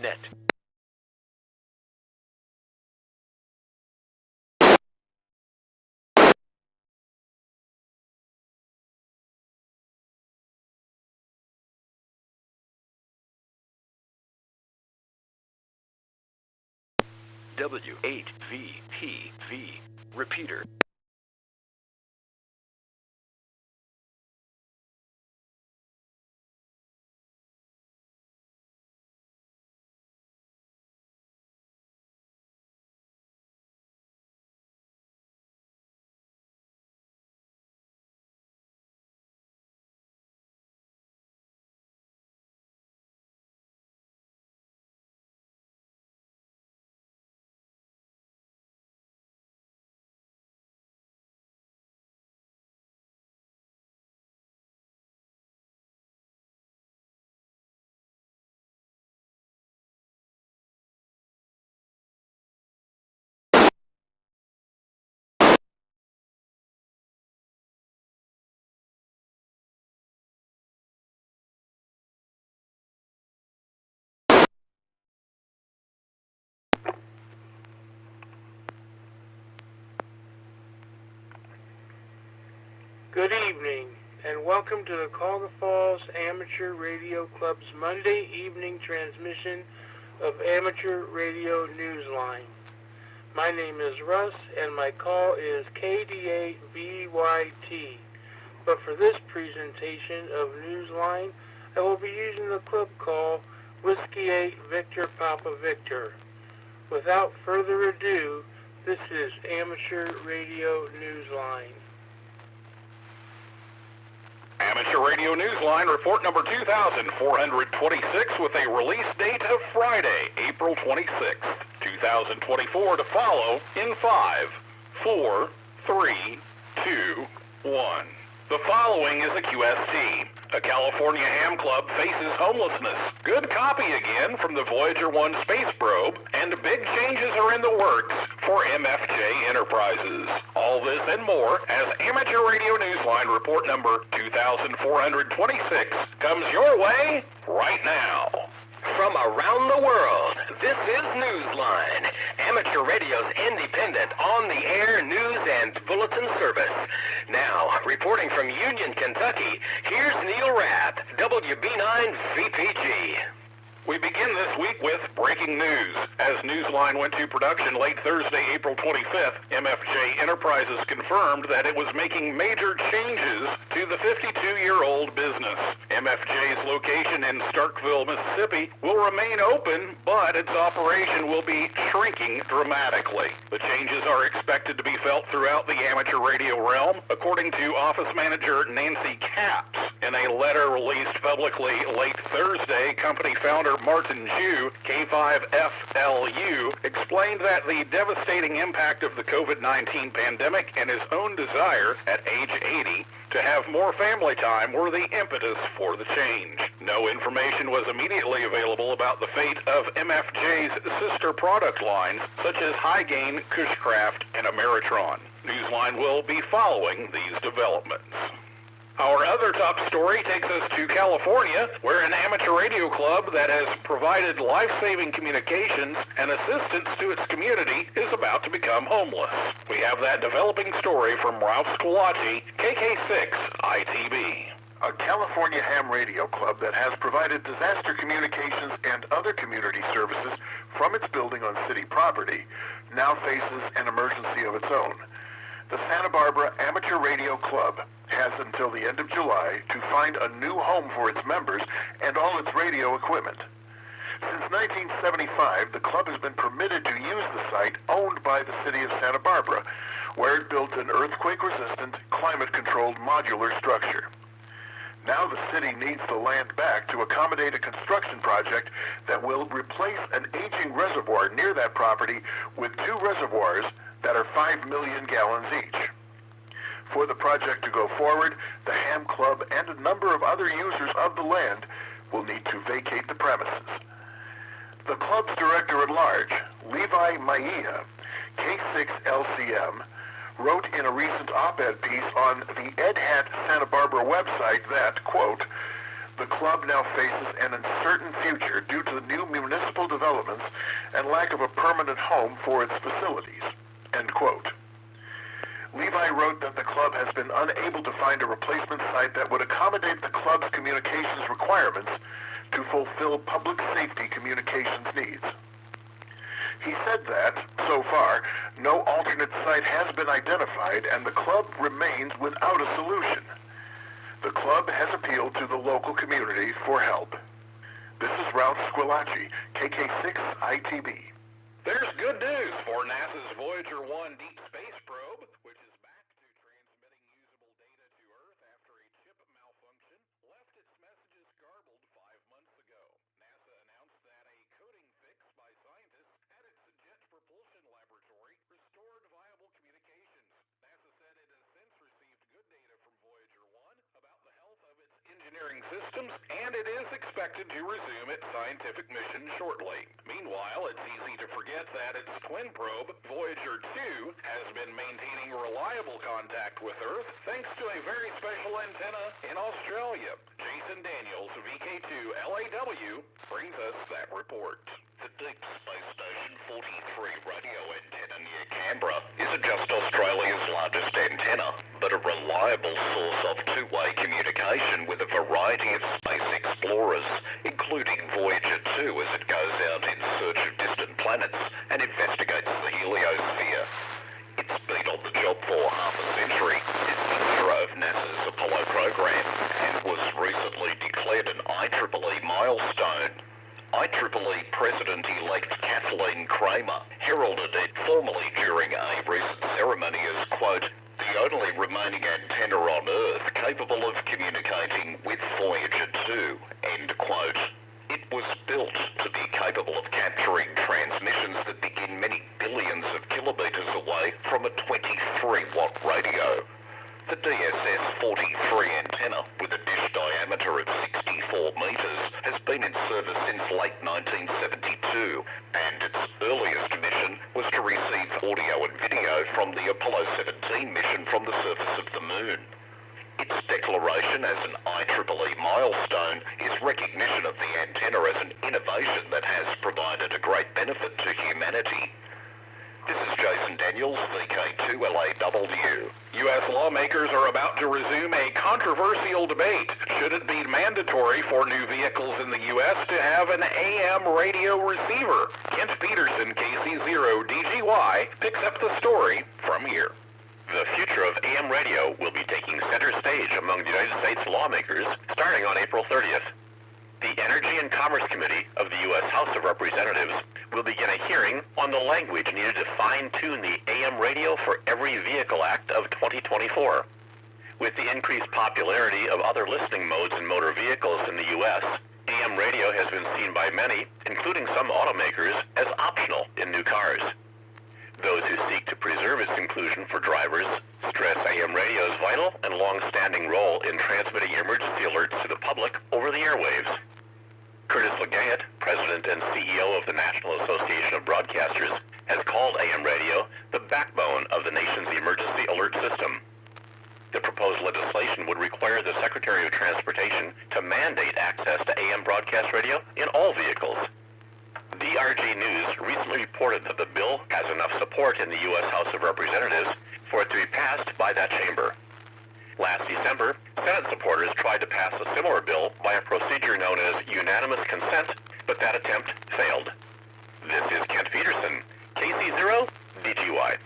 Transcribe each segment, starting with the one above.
.net. W8VPV repeater. Good evening, and welcome to the Cuyahoga Falls Amateur Radio Club's Monday evening transmission of Amateur Radio Newsline. My name is Russ, and my call is KDA-VYT. But for this presentation of Newsline, I will be using the club call Whiskey 8 Victor Papa Victor. Without further ado, this is Amateur Radio Newsline. Amateur Radio Newsline, report number 2426 with a release date of Friday, April 26th, 2024 to follow in 5, 4, 3, 2, 1. The following is a QST. A California ham club faces homelessness. Good copy again from the Voyager 1 space probe, and big changes are in the works for MFJ Enterprises. All this and more as Amateur Radio Newsline report number 2426 comes your way right now. From around the world, this is Newsline, Amateur Radio's independent, on-the-air news and bulletin service. Now, reporting from Union, Kentucky, here's Neil Rapp, W8VPV. We begin this week with breaking news. As Newsline went to production late Thursday, April 25th, MFJ Enterprises confirmed that it was making major changes to the 52-year-old business. MFJ's location in Starkville, Mississippi will remain open, but its operation will be shrinking dramatically. The changes are expected to be felt throughout the amateur radio realm, according to Office Manager Nancy Capps. In a letter released publicly late Thursday, company founder Martin Jew, K5FLU, explained that the devastating impact of the COVID-19 pandemic and his own desire at age 80 to have more family time were the impetus for the change. No information was immediately available about the fate of MFJ's sister product lines, such as High Gain, Cushcraft, and Ameritron. Newsline will be following these developments. Our other top story takes us to California, where an amateur radio club that has provided life-saving communications and assistance to its community is about to become homeless. We have that developing story from Ralph Squillaci, KK6-ITB. A California ham radio club that has provided disaster communications and other community services from its building on city property now faces an emergency of its own. The Santa Barbara Amateur Radio Club has until the end of July to find a new home for its members and all its radio equipment. Since 1975, the club has been permitted to use the site owned by the city of Santa Barbara, where it built an earthquake-resistant, climate-controlled modular structure. Now the city needs the land back to accommodate a construction project that will replace an aging reservoir near that property with 2 reservoirs that are 5 million gallons each. For the project to go forward, the ham club and a number of other users of the land will need to vacate the premises. The club's director-at-large, Levi Maia, K6LCM, wrote in a recent op-ed piece on the Ed Hat Santa Barbara website that, quote, the club now faces an uncertain future due to the new municipal developments and lack of a permanent home for its facilities. End quote. Levi wrote that the club has been unable to find a replacement site that would accommodate the club's communications requirements to fulfill public safety communications needs. He said that, so far, no alternate site has been identified and the club remains without a solution. The club has appealed to the local community for help. This is Ralph Squillaci, KK6-ITB. There's good news for NASA's Voyager 1 deep space probe, which is back to transmitting usable data to Earth after a chip malfunction left its messages garbled 5 months ago. NASA announced that a coding fix by scientists at its Jet Propulsion Laboratory restored viable communications. NASA said it has since received good data from Voyager 1 about the health of its engineering systems, and it is expected to resume its scientific mission shortly. Meanwhile, it's easy to forget that its twin probe, Voyager 2, has been maintaining reliable contact with Earth thanks to a very special antenna in Australia. Jason Daniels, VK2LAW, brings us that report. The Deep Space Station 43 radio antenna near Canberra isn't just Australia's largest antenna, but a reliable source of two-way communication with a variety of space explorers, including Voyager 2 as it goes out in search of distant planets and investigates the heliosphere. It's been on the job for half a century, is the hero of NASA's Apollo program, and was recently declared an IEEE milestone. IEEE President-elect Kathleen Kramer heralded it formally during a recent ceremony as, quote, the only remaining antenna on Earth capable of communicating with Voyager 2, end quote. It was built to be capable of capturing transmissions that begin many billions of kilometers away from a 23-watt radio. The DSS-43 antenna, with a dish diameter of 64 meters, has been in service since late 1972, and its earliest mission was to receive audio and video from the Apollo 17 mission from the surface of the Moon. Its declaration as an IEEE milestone is recognition of the antenna as an innovation that has provided a great benefit to humanity. This is Jason Daniels, VK2LAW. U.S. lawmakers are about to resume a controversial debate. Should it be mandatory for new vehicles in the U.S. to have an AM radio receiver? Kent Peterson, KC0DGY, picks up the story from here. The future of AM radio will be taking center stage among the United States lawmakers starting on April 30th. The Energy and Commerce Committee of the U.S. House of Representatives will begin a hearing on the language needed to fine-tune the AM Radio for Every Vehicle Act of 2024. With the increased popularity of other listening modes in motor vehicles in the U.S., AM radio has been seen by many, including some automakers, as optional in new cars. Those who seek to preserve its inclusion for drivers stress AM radio's vital and long-standing role in transmitting emergency alerts to the public over the airwaves. Curtis Legayette, President and CEO of the National Association of Broadcasters, has called AM radio the backbone of the nation's emergency alert system. The proposed legislation would require the Secretary of Transportation to mandate access to AM broadcast radio in all vehicles. DRG News recently reported that the bill has enough support in the U.S. House of Representatives for it to be passed by that chamber. Last December, Senate supporters tried to pass a similar bill by a procedure known as unanimous consent, but that attempt failed. This is Kent Peterson, KC0DGY.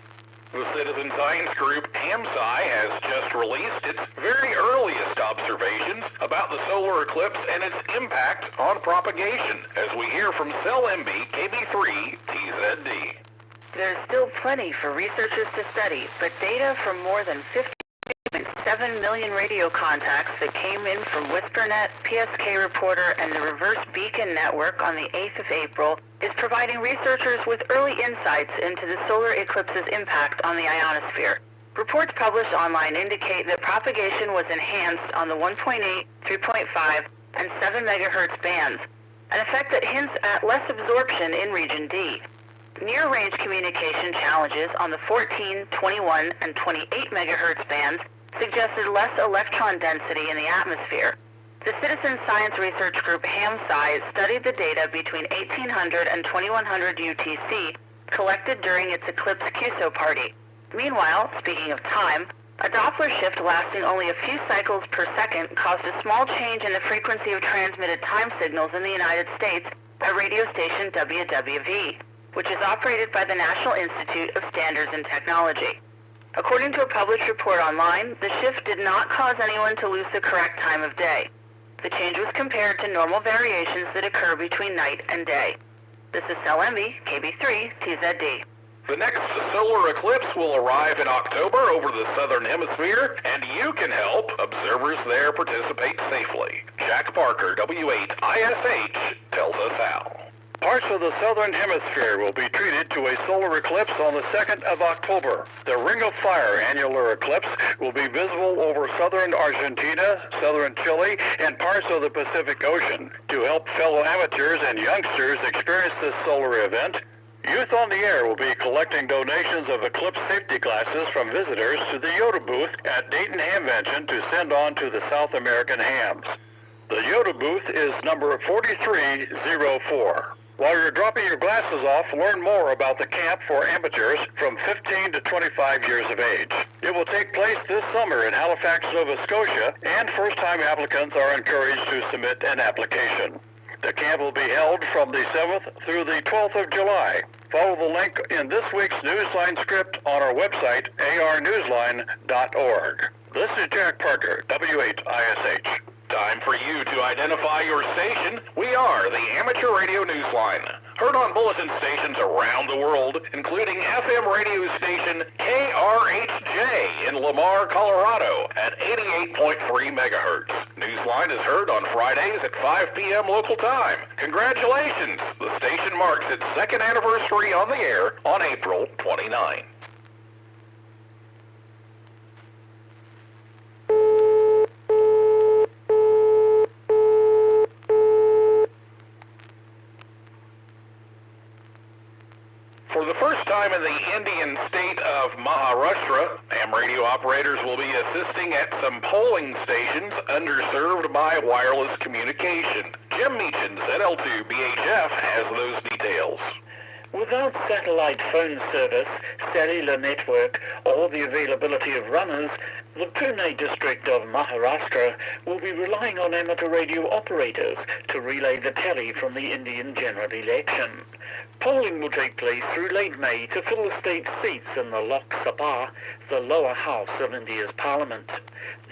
The citizen science group AMSI has just released its very earliest observations about the solar eclipse and its impact on propagation, as we hear from CellMB KB3TZD. There's still plenty for researchers to study, but data from more than 50.7 million radio contacts that came in from WhisperNet, PSK Reporter, and the Reverse Beacon Network on the 8th of April is providing researchers with early insights into the solar eclipse's impact on the ionosphere. Reports published online indicate that propagation was enhanced on the 1.8, 3.5, and 7 megahertz bands, an effect that hints at less absorption in Region D. Near-range communication challenges on the 14, 21, and 28 megahertz bands suggested less electron density in the atmosphere. The citizen science research group HamSci studied the data between 1800 and 2100 UTC collected during its eclipse QSO party. Meanwhile, speaking of time, a Doppler shift lasting only a few cycles per second caused a small change in the frequency of transmitted time signals in the United States at radio station W8VPV, which is operated by the National Institute of Standards and Technology. According to a published report online, the shift did not cause anyone to lose the correct time of day. The change was compared to normal variations that occur between night and day. This is LMB KB3 TZD. The next solar eclipse will arrive in October over the southern hemisphere, and you can help observers there participate safely. Jack Parker, W8ISH, tells us how. Parts of the southern hemisphere will be treated to a solar eclipse on the 2nd of October. The Ring of Fire annular eclipse will be visible over southern Argentina, southern Chile, and parts of the Pacific Ocean. To help fellow amateurs and youngsters experience this solar event, Youth on the Air will be collecting donations of eclipse safety glasses from visitors to the Yoda booth at Dayton Hamvention to send on to the South American hams. The Yoda booth is number 4304. While you're dropping your glasses off, learn more about the camp for amateurs from 15 to 25 years of age. It will take place this summer in Halifax, Nova Scotia, and first-time applicants are encouraged to submit an application. The camp will be held from the 7th through the 12th of July. Follow the link in this week's Newsline script on our website, arnewsline.org. This is Jack Parker, W8ISH. Time for you to identify your station. We are the Amateur Radio Newsline, heard on bulletin stations around the world, including FM radio station KRHJ in Lamar, Colorado at 88.3 megahertz. Newsline is heard on Fridays at 5 p.m. local time. Congratulations! The station marks its second anniversary on the air on April 29. For the first time in the Indian state of Maharashtra, ham radio operators will be assisting at some polling stations underserved by wireless communication. Jim Meachins at L2BHF has those details. Without satellite phone service, cellular network, or the availability of runners, the Pune district of Maharashtra will be relying on amateur radio operators to relay the tally from the Indian general election. Polling will take place through late May to fill the state seats in the Lok Sabha, the lower house of India's parliament.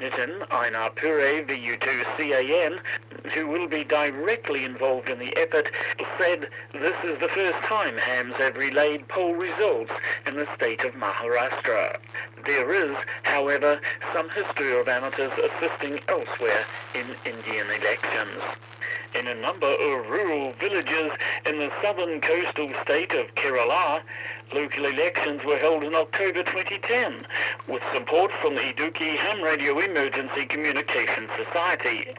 Nitin Ainapure VU2CAN, who will be directly involved in the effort, said this is the first time hams have relayed poll results in the state of Maharashtra. There is, however, some history of amateurs assisting elsewhere in Indian elections. In a number of rural villages in the southern coastal state of Kerala, local elections were held in October 2010 with support from the Idukki Ham Radio Emergency Communication Society.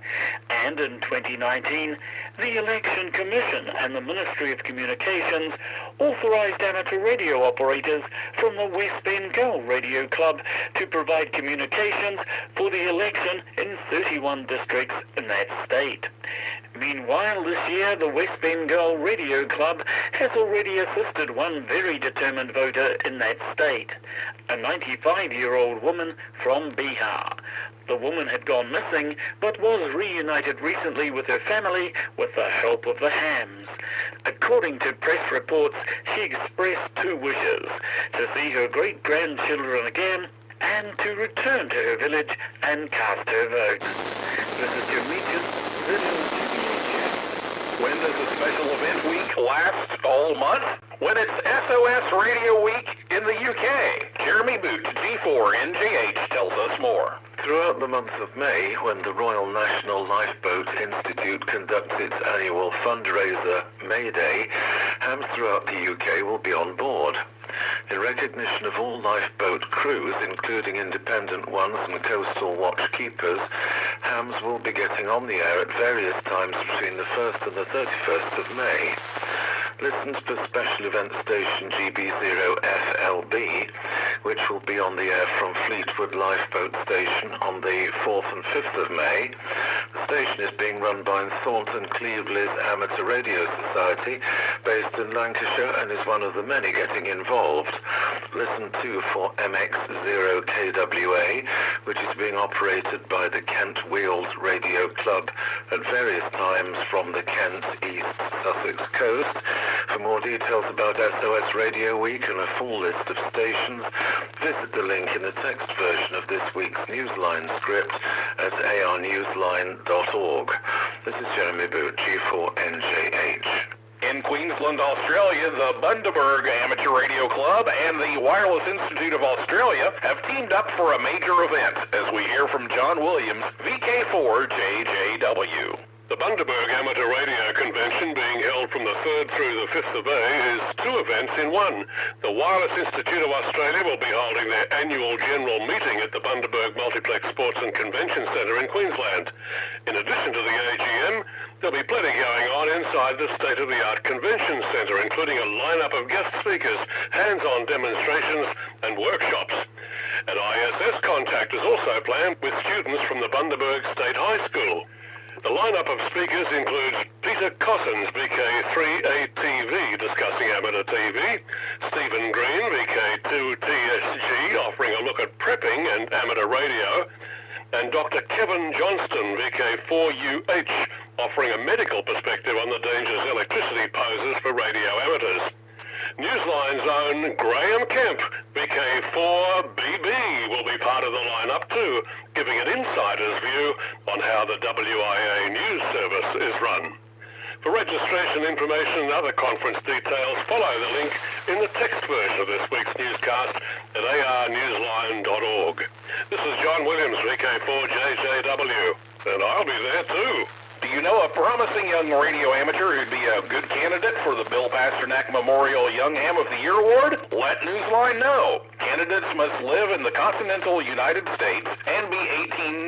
And in 2019, the Election Commission and the Ministry of Communications authorized amateur radio operators from the West Bengal Radio Club to provide communications for the election in 31 districts in that state. Meanwhile, this year, the West Bengal Radio Club has already assisted one very determined voter in that state, a 95-year-old woman from Bihar. The woman had gone missing, but was reunited recently with her family with the help of the hams. According to press reports, she expressed two wishes: to see her great-grandchildren again and to return to her village and cast her vote. This is Jim Meachins, When does a special event week last all month? When it's SOS Radio Week in the UK. Jeremy Boot, G4NGH, tells us more. Throughout the month of May, when the Royal National Lifeboat Institute conducts its annual fundraiser, May Day, hams throughout the UK will be on board. In recognition of all lifeboat crews, including independent ones and coastal watch keepers, hams will be getting on the air at various times between the 1st and the 31st of May. Listen to the special event station GB0FLB, which will will be on the air from Fleetwood Lifeboat Station on the 4th and 5th of May. The station is being run by Thornton Cleveland's Amateur Radio Society, based in Lancashire, and is one of the many getting involved. Listen to for MX0KWA, which is being operated by the Kent Wheels Radio Club at various times from the Kent East Sussex coast. For more details about SOS Radio Week and a full list of stations, visit the link in the text version of this week's Newsline script at arnewsline.org. This is Jeremy Boot, G4NJH. In Queensland, Australia, the Bundaberg Amateur Radio Club and the Wireless Institute of Australia have teamed up for a major event, as we hear from John Williams, VK4JJW. The Bundaberg Amateur Radio Convention, being held from the 3rd through the 5th of May, is two events in one. The Wireless Institute of Australia will be holding their annual general meeting at the Bundaberg Multiplex Sports and Convention Centre in Queensland. In addition to the AGM, there'll be plenty going on inside the state-of-the-art convention centre, including a lineup of guest speakers, hands-on demonstrations and workshops. An ISS contact is also planned with students from the Bundaberg State High School. The lineup of speakers includes Peter Cossins, VK3ATV, discussing amateur TV, Stephen Green, VK2TSG, offering a look at prepping and amateur radio, and Dr. Kevin Johnston, VK4UH, offering a medical perspective on the dangers electricity poses for radio amateurs. Newsline's own Graham Kemp, VK4BB, will be part of the lineup too, giving an insider's view on how the WIA news service is run. For registration information and other conference details, follow the link in the text version of this week's newscast at arnewsline.org. This is John Williams, VK4JJW, and I'll be there too. Do you know a promising young radio amateur who'd be a good candidate for the Bill Pasternak Memorial Young Ham of the Year Award? Let Newsline know. Candidates must live in the continental United States and be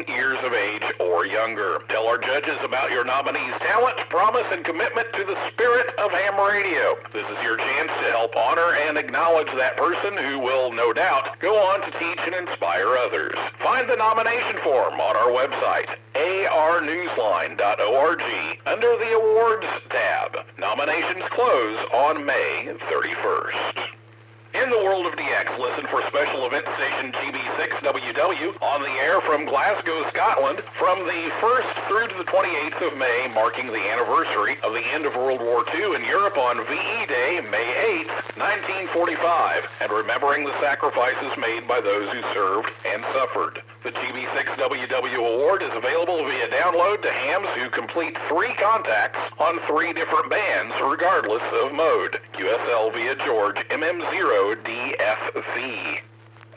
18 years of age or younger. Tell our judges about your nominee's talent, promise, and commitment to the spirit of ham radio. This is your chance to help honor and acknowledge that person who will, no doubt, go on to teach and inspire others. Find the nomination form on our website, arnewsline.org, under the Awards tab. Nominations close on May 31st. In the world of DX, listen for special event station GB6WW on the air from Glasgow, Scotland, from the 1st through to the 28th of May, marking the anniversary of the end of World War II in Europe on VE Day, May 8th, 1945, and remembering the sacrifices made by those who served and suffered. The GB6WW Award is available via download to hams who complete 3 contacts on 3 different bands, regardless of mode. QSL via George MM0DFV.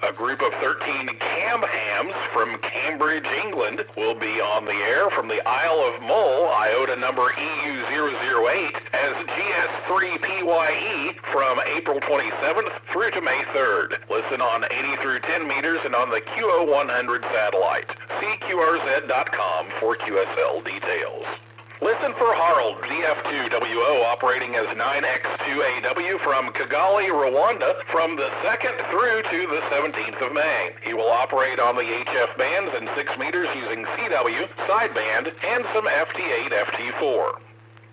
A group of 13 cam hams from Cambridge, England, will be on the air from the Isle of Mull, IOTA number EU008, as GS3PYE from April 27th through to May 3rd. Listen on 80 through 10 meters and on the QO100 satellite. See QRZ.com for QSL details. Listen for Harald, DF2WO, operating as 9X2AW from Kigali, Rwanda, from the 2nd through to the 17th of May. He will operate on the HF bands and 6 meters using CW, sideband, and some FT8, FT4.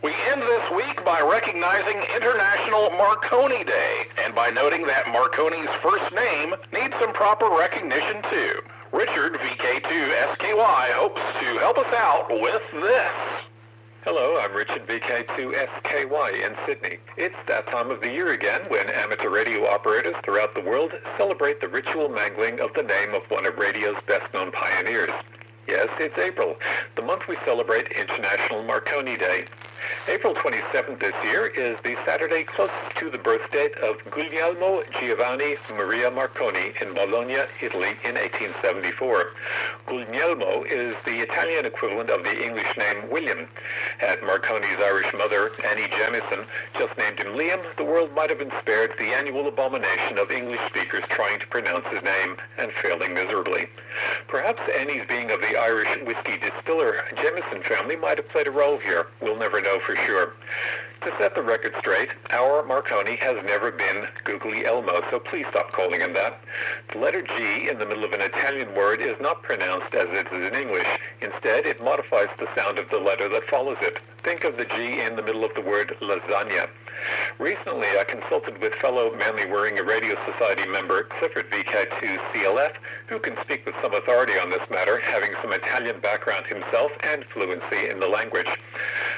We end this week by recognizing International Marconi Day, and by noting that Marconi's first name needs some proper recognition too. Richard, VK2SKY, hopes to help us out with this. Hello, I'm Richard VK2SKY in Sydney. It's that time of the year again when amateur radio operators throughout the world celebrate the ritual mangling of the name of one of radio's best-known pioneers. Yes, it's April, the month we celebrate International Marconi Day. April 27th this year is the Saturday closest to the birth date of Guglielmo Giovanni Maria Marconi in Bologna, Italy in 1874. Guglielmo is the Italian equivalent of the English name William. Had Marconi's Irish mother, Annie Jamieson, just named him Liam, the world might have been spared the annual abomination of English speakers trying to pronounce his name and failing miserably. Perhaps Annie's being of the Irish whiskey distiller Jamieson family might have played a role here. We'll never know for sure. To set the record straight, our Marconi has never been Googly Elmo, so please stop calling him that. The letter G in the middle of an Italian word is not pronounced as it is in English. Instead, it modifies the sound of the letter that follows it. Think of the G in the middle of the word lasagna. Recently, I consulted with fellow Manly Warring Radio Society member Clifford VK2CLF, who can speak with some authority on this matter, having some Italian background himself and fluency in the language.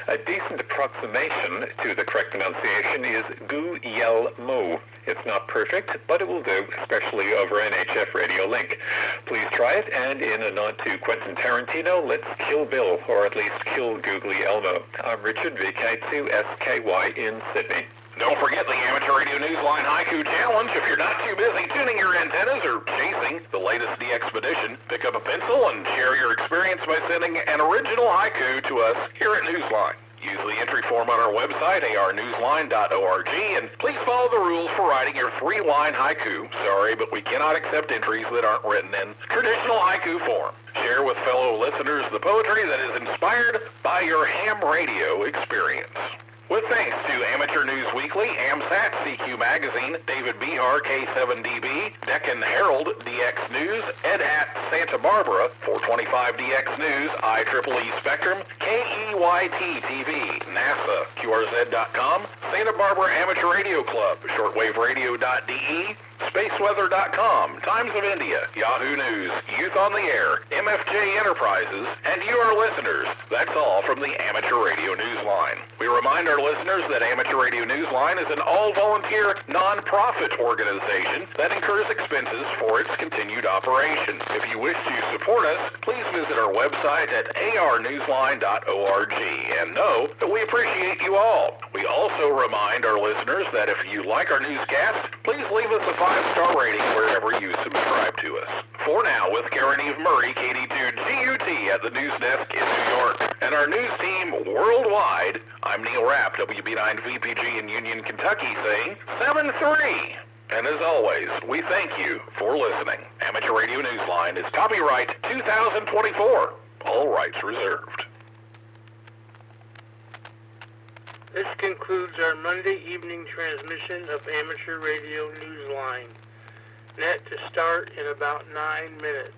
A decent approximation to the correct pronunciation is Guglielmo. It's not perfect, but it will do, especially over NHF Radio Link. Please try it, and in a nod to Quentin Tarantino, let's kill Bill, or at least kill Googly Elmo. I'm Richard, VK2SKY in Sydney. Don't forget the Amateur Radio Newsline Haiku Challenge. If you're not too busy tuning your antennas or chasing the latest DXpedition, pick up a pencil and share your experience by sending an original haiku to us here at Newsline. Use the entry form on our website, arnewsline.org, and please follow the rules for writing your 3-line haiku. Sorry, but we cannot accept entries that aren't written in traditional haiku form. Share with fellow listeners the poetry that is inspired by your ham radio experience. With thanks to Amateur News Weekly, AMSAT, CQ Magazine, David Behar, K7DB, Deccan Herald, DX News, Ed Hat, Santa Barbara, 425DX News, IEEE Spectrum, KEYT-TV, NASA, QRZ.com, Santa Barbara Amateur Radio Club, shortwaveradio.de, spaceweather.com, Times of India, Yahoo News, Youth on the Air, MFJ Enterprises, and you, our listeners. That's all from the Amateur Radio Newsline. We remind our listeners that Amateur Radio Newsline is an all-volunteer, non-profit organization that incurs expenses for its continued operation. If you wish to support us, please visit our website at arnewsline.org and know that we appreciate you all. We also remind our listeners that if you like our newscast, please leave us a 5-star rating wherever you subscribe to us. For now, with Karen Eve Murray, KD2GUT at the news desk in New York, and our news team worldwide, I'm Neil Rapp, W8VPV in Union, Kentucky, saying 7-3. And as always, we thank you for listening. Amateur Radio Newsline is copyright 2024. All rights reserved. This concludes our Monday evening transmission of Amateur Radio Newsline. Net to start in about 9 minutes.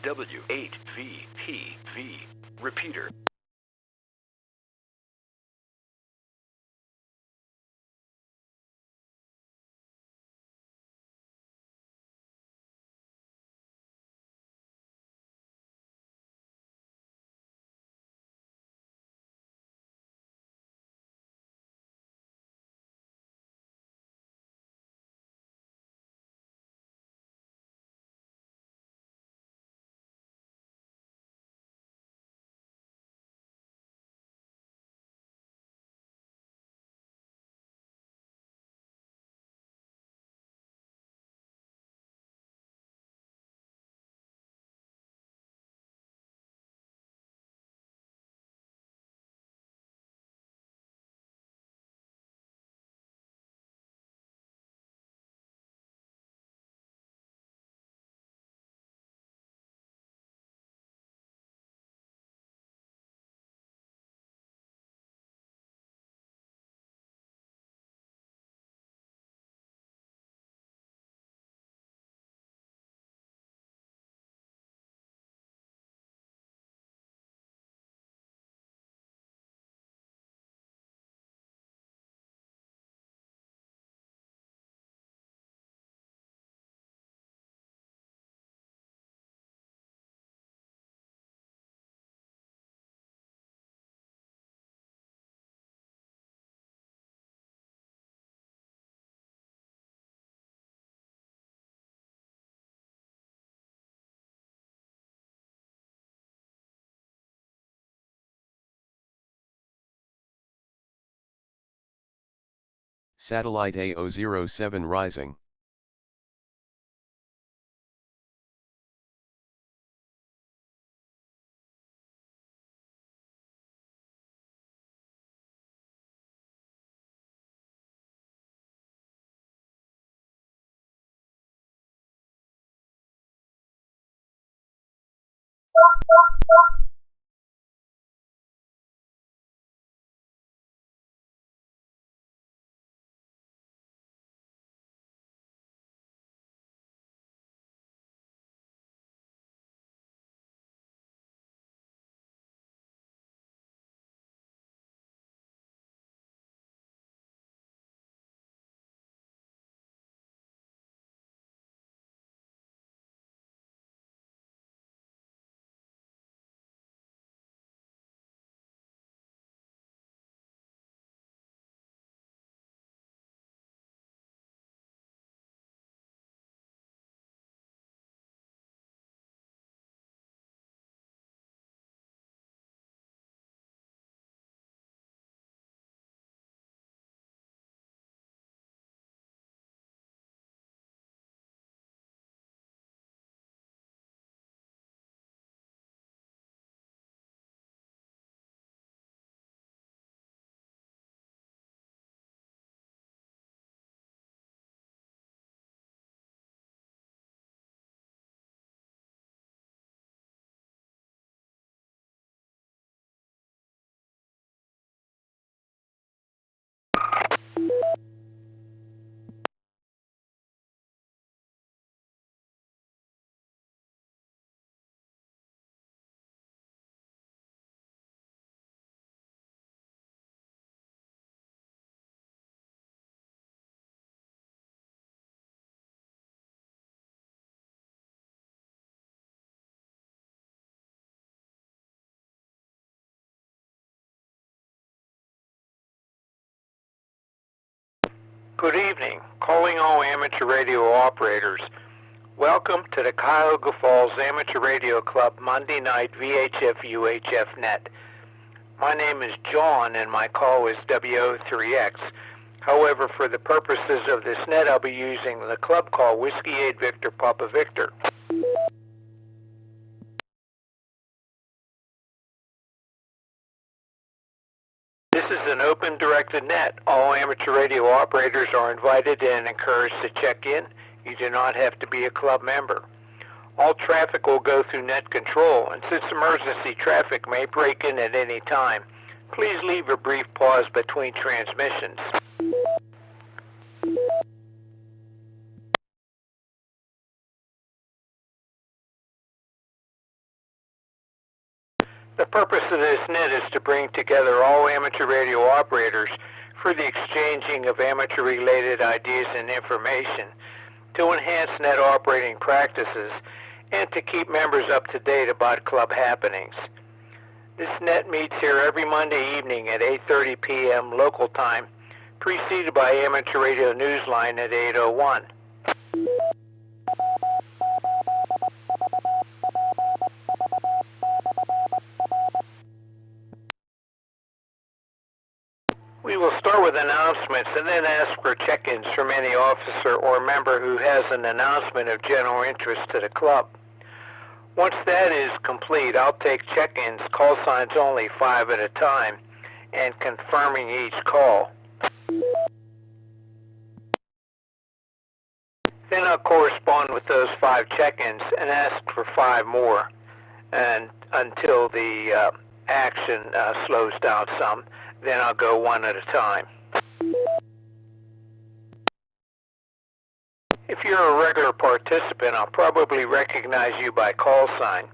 W8VPV. Repeater. Satellite A007 rising. Good evening. Calling all amateur radio operators. Welcome to the Cuyahoga Falls Amateur Radio Club Monday night VHF UHF net. My name is John and my call is W03X. However, for the purposes of this net, I'll be using the club call Whiskey 8 Victor Papa Victor. This is an open directed net. All amateur radio operators are invited and encouraged to check in. You do not have to be a club member. All traffic will go through net control, and since emergency traffic may break in at any time, please leave a brief pause between transmissions. The purpose of this net is to bring together all amateur radio operators for the exchanging of amateur-related ideas and information, to enhance net operating practices, and to keep members up to date about club happenings. This net meets here every Monday evening at 8:30 p.m. local time, preceded by Amateur Radio Newsline at 8:01. We will start with announcements and then ask for check-ins from any officer or member who has an announcement of general interest to the club. Once that is complete, I'll take check-ins, call signs only, 5 at a time, and confirming each call. Then I'll correspond with those 5 check-ins and ask for 5 more, and until the action slows down some. Then I'll go 1 at a time. If you're a regular participant, I'll probably recognize you by call sign.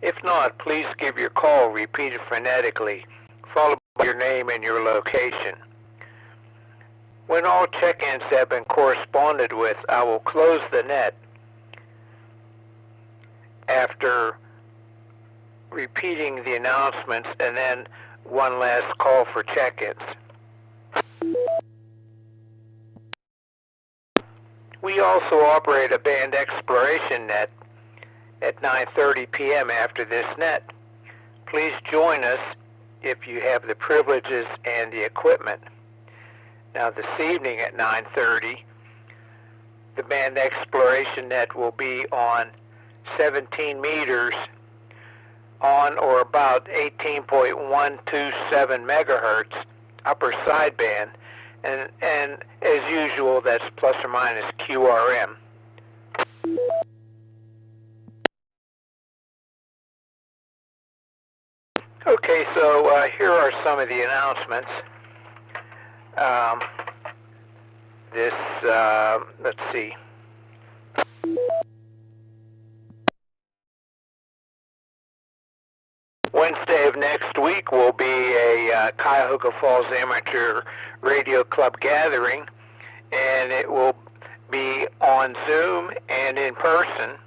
If not, please give your call repeated phonetically, followed by your name and your location. When all check-ins have been corresponded with, I will close the net after repeating the announcements and then one last call for check-ins. We also operate a band exploration net at 9:30 p.m. after this net. Please join us if you have the privileges and the equipment. Now this evening at 9:30, the band exploration net will be on 17 meters on or about 18.127 megahertz upper sideband, and as usual, that's plus or minus QRM. Okay, so here are some of the announcements. Let's see. Wednesday of next week will be a Cuyahoga Falls Amateur Radio Club gathering, and it will be on Zoom and in person.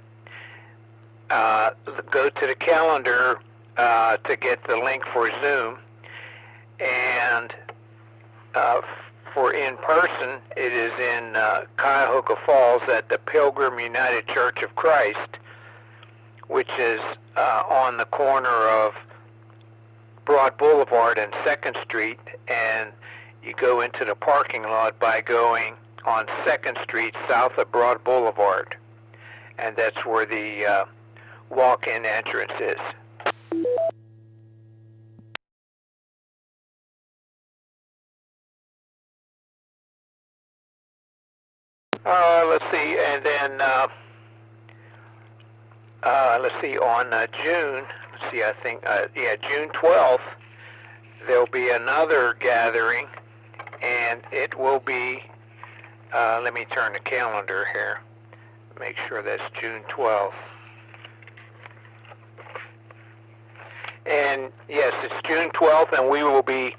Go to the calendar to get the link for Zoom, and for in person, it is in Cuyahoga Falls at the Pilgrim United Church of Christ, which is on the corner of Broad Boulevard and 2nd Street, and you go into the parking lot by going on 2nd Street south of Broad Boulevard, and that's where the walk-in entrance is. Let's see, and then let's see, on June, let's see, I think, June 12th, there'll be another gathering, and it will be, let me turn the calendar here, make sure that's June 12th. And yes, it's June 12th, and we will be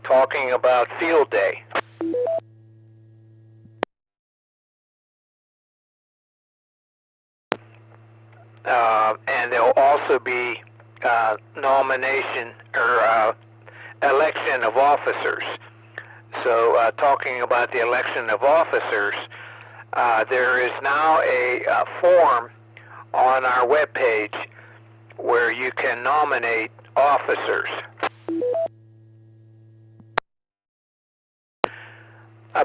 talking about Field Day. And there'll also be nomination or election of officers. So talking about the election of officers, there is now a form on our webpage where you can nominate officers.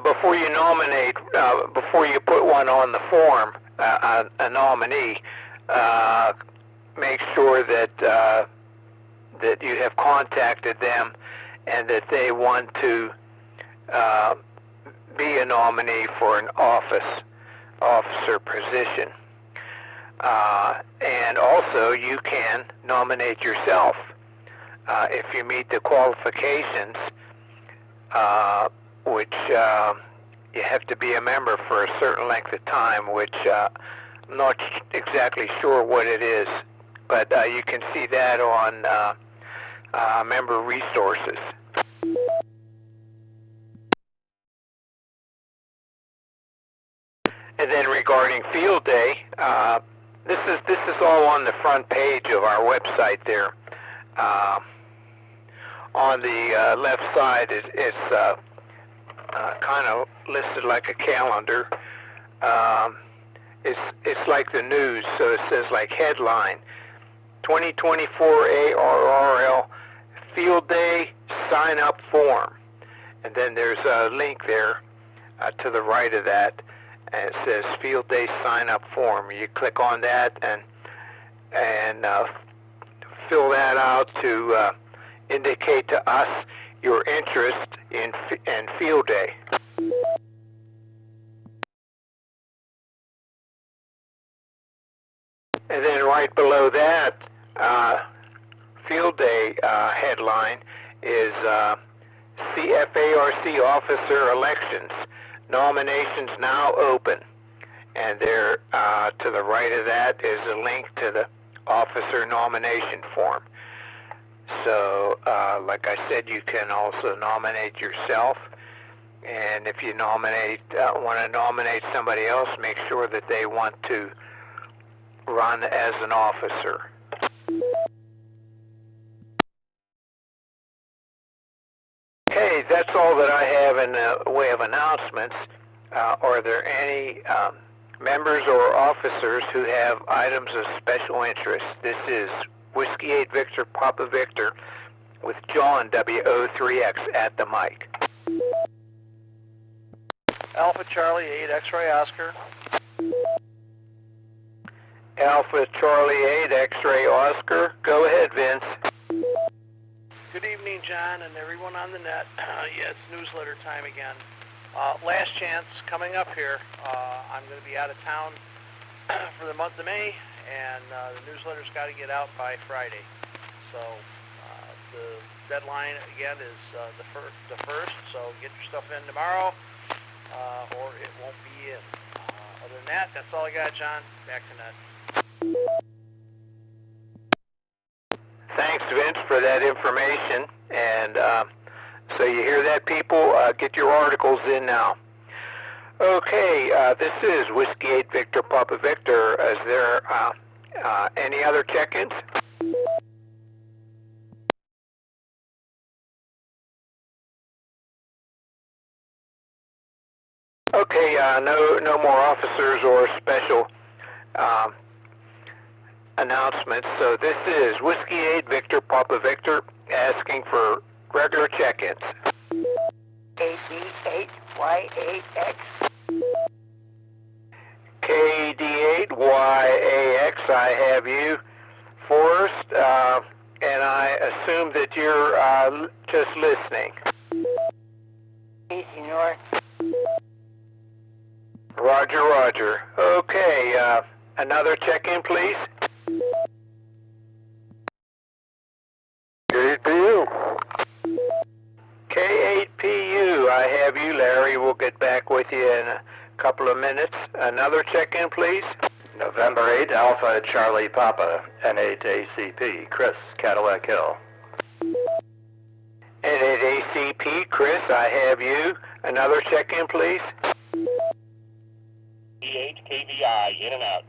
Before you nominate, before you put one on the form, a nominee, make sure that that you have contacted them and that they want to be a nominee for an officer position. And also, you can nominate yourself if you meet the qualifications, which you have to be a member for a certain length of time, which I'm not exactly sure what it is but you can see that on member resources. And then regarding Field Day, this is all on the front page of our website there. On the left side, it's kind of listed like a calendar. It's like the news, so it says like headline, 2024 ARRL Field Day Sign Up Form. And then there's a link there to the right of that, and it says Field Day Sign Up Form. You click on that and fill that out to indicate to us your interest in Field Day. And then right below that Field Day headline is CFARC Officer Elections. Nominations now open. And there to the right of that is a link to the officer nomination form. So, like I said, you can also nominate yourself. And if you want to nominate somebody else, make sure that they want to run as an officer. Okay, that's all that I have in the way of announcements. Are there any members or officers who have items of special interest? This is Whiskey 8 Victor Papa Victor with John W8VPV at the mic. Alpha Charlie 8 X-Ray Oscar. Alpha Charlie 8 X-Ray Oscar. Go ahead, Vince. Good evening, John, and everyone on the net. Yeah, it's newsletter time again. Last chance coming up here. I'm going to be out of town for the month of May, and the newsletter's got to get out by Friday. So the deadline again is the first. So get your stuff in tomorrow, or it won't be in. Other than that, that's all I got, John. Back to net. Thanks, Vince, for that information. And so you hear that, people? Get your articles in now. Okay, this is Whiskey 8 Victor Papa Victor. Is there any other check-ins? Okay, no more officers or special announcements. So this is Whiskey 8 Victor Papa Victor asking for regular check-ins. KD8YAX. KD8YAX, I have you, Forrest, and I assume that you're just listening. Hey, senor. Roger, roger. Okay, another check-in, please. K8PU. K8PU, I have you, Larry. We'll get back with you in a couple of minutes. Another check-in, please. November 8, Alpha Charlie Papa, N8ACP, Chris, Cadillac Hill. N8ACP, Chris, I have you. Another check-in, please. KE8KVI, in and out.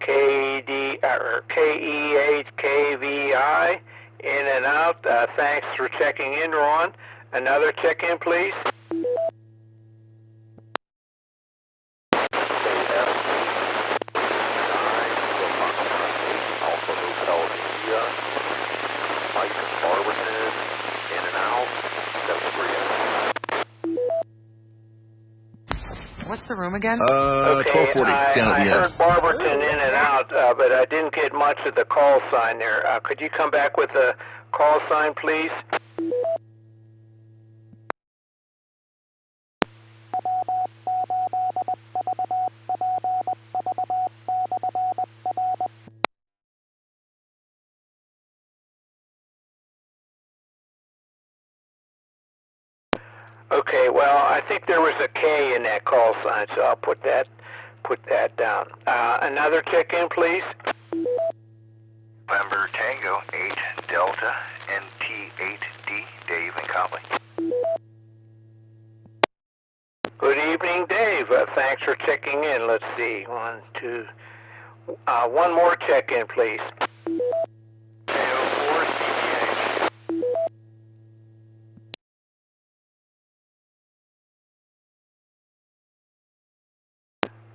KE8KVI, in and out. Thanks for checking in, Ron. Another check-in, please. What's the room again? Okay, 1240. I heard Barberton in and out, but I didn't get much of the call sign there. Could you come back with a call sign, please? Okay, well, I think there was a K in that call sign, so I'll put that down. Another check-in, please. November Tango 8 Delta NT8D, Dave and Copley. Good evening, Dave. Thanks for checking in. Let's see. One more check-in, please.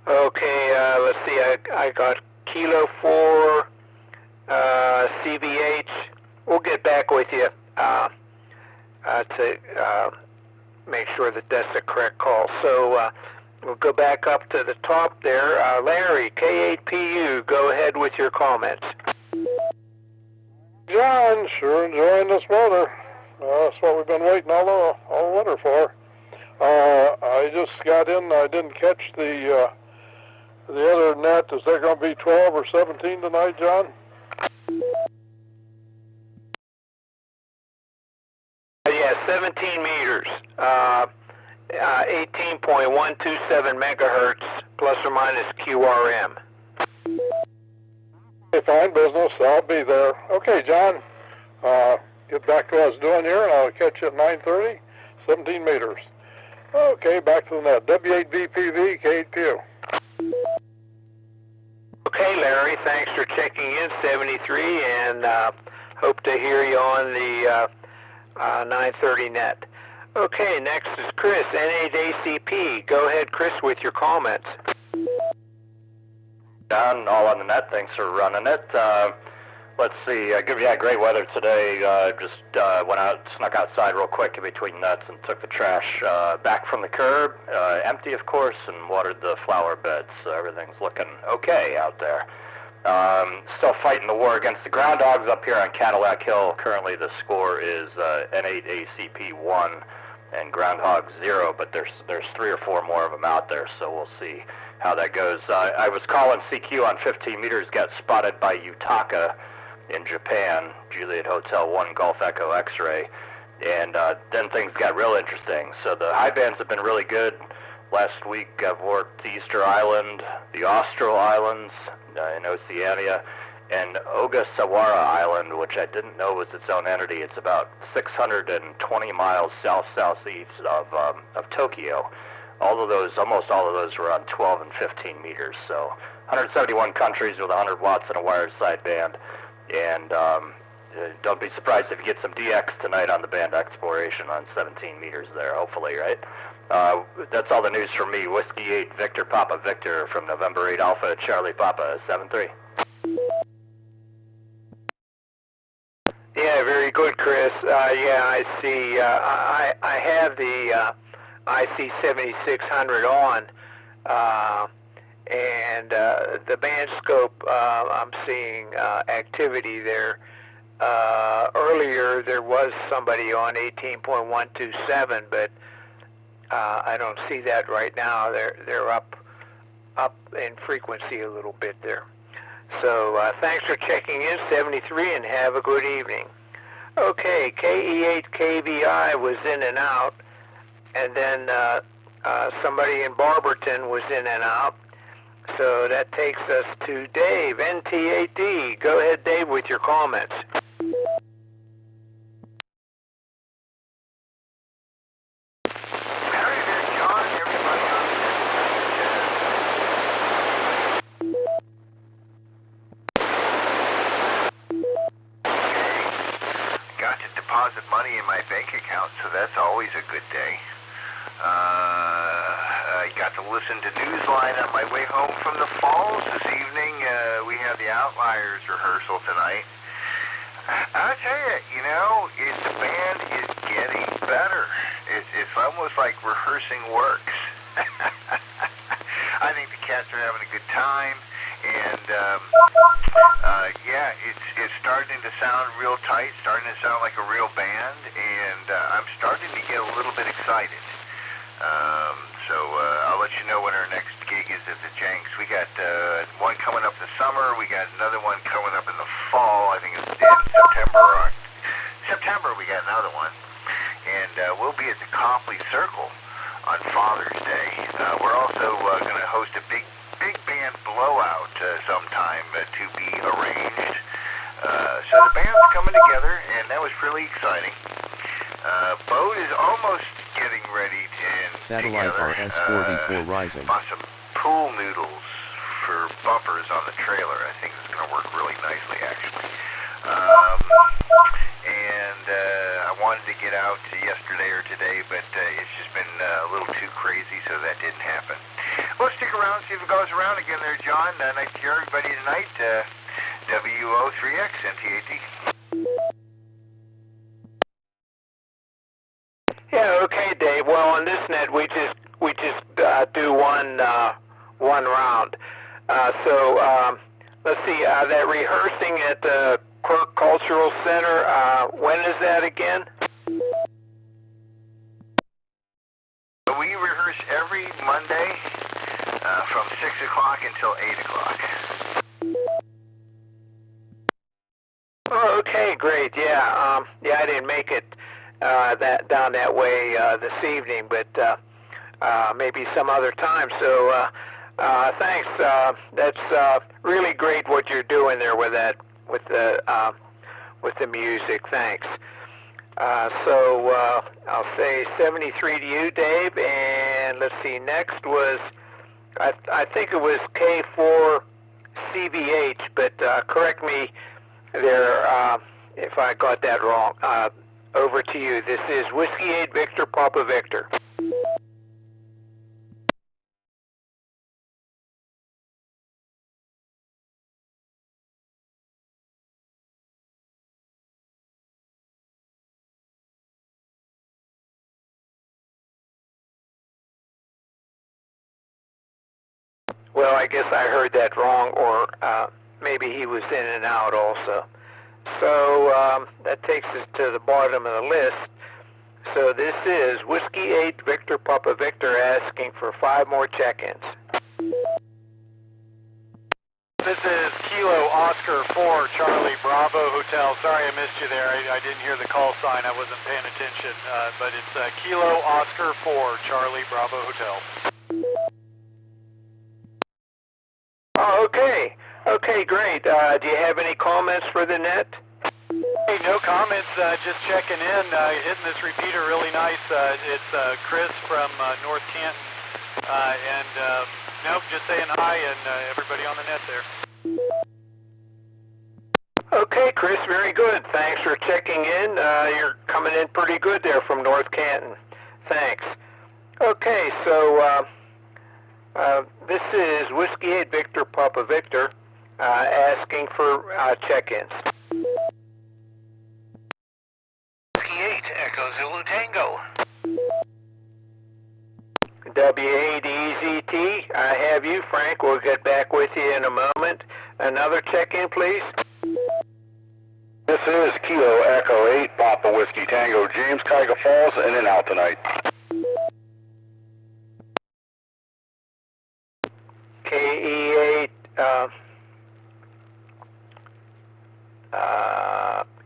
Okay, let's see. I got Kilo 4 CVH. We'll get back with you to make sure that that's the correct call. So we'll go back up to the top there. Larry, K8PU, go ahead with your comments. John, sure enjoying this weather. That's what we've been waiting all winter for. I just got in. I didn't catch the other net. Is there going to be 12 or 17 tonight, John? Yeah, 17 meters. 18.127 megahertz, plus or minus QRM. Okay, fine business. I'll be there. Okay, John. Get back to what I was doing here, and I'll catch you at 9:30. 17 meters. Okay, back to the net. W8VPV, K8PU. Okay, Larry, thanks for checking in, 73, and hope to hear you on the 9:30 net. Okay, next is Chris, N8ACP. Go ahead, Chris, with your comments. John, all on the net. Thanks for running it. Let's see. Great weather today. Just went out, snuck outside real quick in between nets and took the trash back from the curb, empty, of course, and watered the flower beds. So everything's looking okay out there. Still fighting the war against the ground dogs up here on Cadillac Hill. Currently, the score is N8ACP 1 and Groundhog 0, but there's 3 or 4 more of them out there, so we'll see how that goes. I was calling CQ on 15 meters, got spotted by Yutaka in Japan, Juliet Hotel 1 Golf Echo X-ray, and then things got real interesting. So the high bands have been really good. Last week I've worked Easter Island, the Austral Islands in Oceania, and Ogasawara Island, which I didn't know was its own entity. It's about 620 miles south-southeast of Tokyo. Almost all of those were on 12 and 15 meters. So 171 countries with 100 watts and a wired sideband. And don't be surprised if you get some DX tonight on the band exploration on 17 meters there, hopefully, right? That's all the news from me. Whiskey 8, Victor Papa Victor from November 8 Alpha, Charlie Papa, 7-3. Yeah, very good, Chris. I see. I have the IC7600 on, and the band scope, I'm seeing activity there. Earlier there was somebody on 18.127, but I don't see that right now. They're up in frequency a little bit there. So thanks for checking in, 73, and have a good evening. Okay, KE8KVI was in and out, and then somebody in Barberton was in and out. So that takes us to Dave, NT8D. Go ahead, Dave, with your comments. Deposit money in my bank account, so that's always a good day. I got to listen to Newsline on my way home from the Falls this evening. We have the Outliers rehearsal tonight. I'll tell you, the band is getting better. It's almost like rehearsing works. I think the cats are having a good time. And it's starting to sound real tight, starting to sound like a real band, and I'm starting to get a little bit excited. So I'll let you know when our next gig is at the Jenks. We got one coming up this summer. We got another one coming up in the fall. I think it's in September. September we got another one, and we'll be at the Copley Circle on Father's Day. We're also going to host a big band blowout sometime to be arranged. So the band's coming together, and that was really exciting. Boat is almost getting ready and Satellite together. RS-44 rising. Bought some pool noodles for bumpers on the trailer. I think it's going to work really nicely, actually. I wanted to get out yesterday or today, but it's just been a little too crazy, so that didn't happen. Well, stick around, see if it goes around again there, John. Nice to hear everybody tonight. W8VPV, NTAT. Yeah, okay, Dave. Well, on this net, we just do one round. Let's see. That rehearsing at the Quirk Cultural Center. When is that again? We rehearse every Monday from 6 o'clock until 8 o'clock. Oh, okay, great. Yeah, I didn't make it down that way this evening, but maybe some other time. So thanks. That's really great what you're doing there with that, with the music. Thanks. I'll say 73 to you, Dave. And let's see. Next was I think it was K4CVH, but correct me there if I got that wrong. Over to you. This is Whiskey 8 Victor Papa Victor. Well, I guess I heard that wrong, or maybe he was in and out also. So that takes us to the bottom of the list. So this is Whiskey 8 Victor Papa Victor asking for 5 more check-ins. This is Kilo Oscar 4 Charlie Bravo Hotel. Sorry I missed you there. I didn't hear the call sign. I wasn't paying attention. But it's Kilo Oscar 4 Charlie Bravo Hotel. Oh, okay. Okay, great. Do you have any comments for the net? Hey, no comments. Just checking in. Hitting this repeater really nice. It's Chris from North Canton. Nope, just saying hi and everybody on the net there. Okay, Chris, very good. Thanks for checking in. You're coming in pretty good there from North Canton. Thanks. Okay, so this is Whiskey 8 Victor Papa Victor asking for check-ins. Whiskey 8 Echo Zulu Tango. W8EZT, I have you, Frank. We'll get back with you in a moment. Another check-in, please. This is Kilo Echo 8 Papa Whiskey Tango James, Cuyahoga Falls, in and out tonight. KE8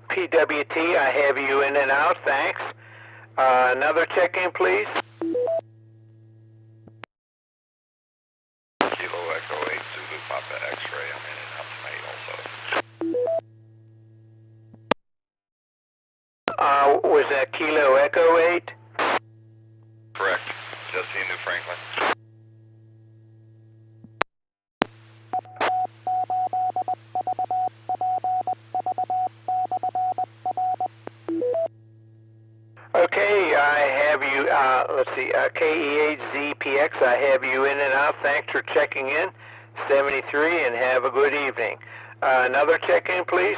PWT, I have you in and out, thanks. Another check-in, please. Kilo Echo 8 Zulu Papa X-ray, I'm in and out tonight also. Was that Kilo Echo 8? Correct. Jesse in New Franklin. Okay, I have you, let's see, KE8ZPX, I have you in and out. Thanks for checking in. 73, and have a good evening. Another check-in, please.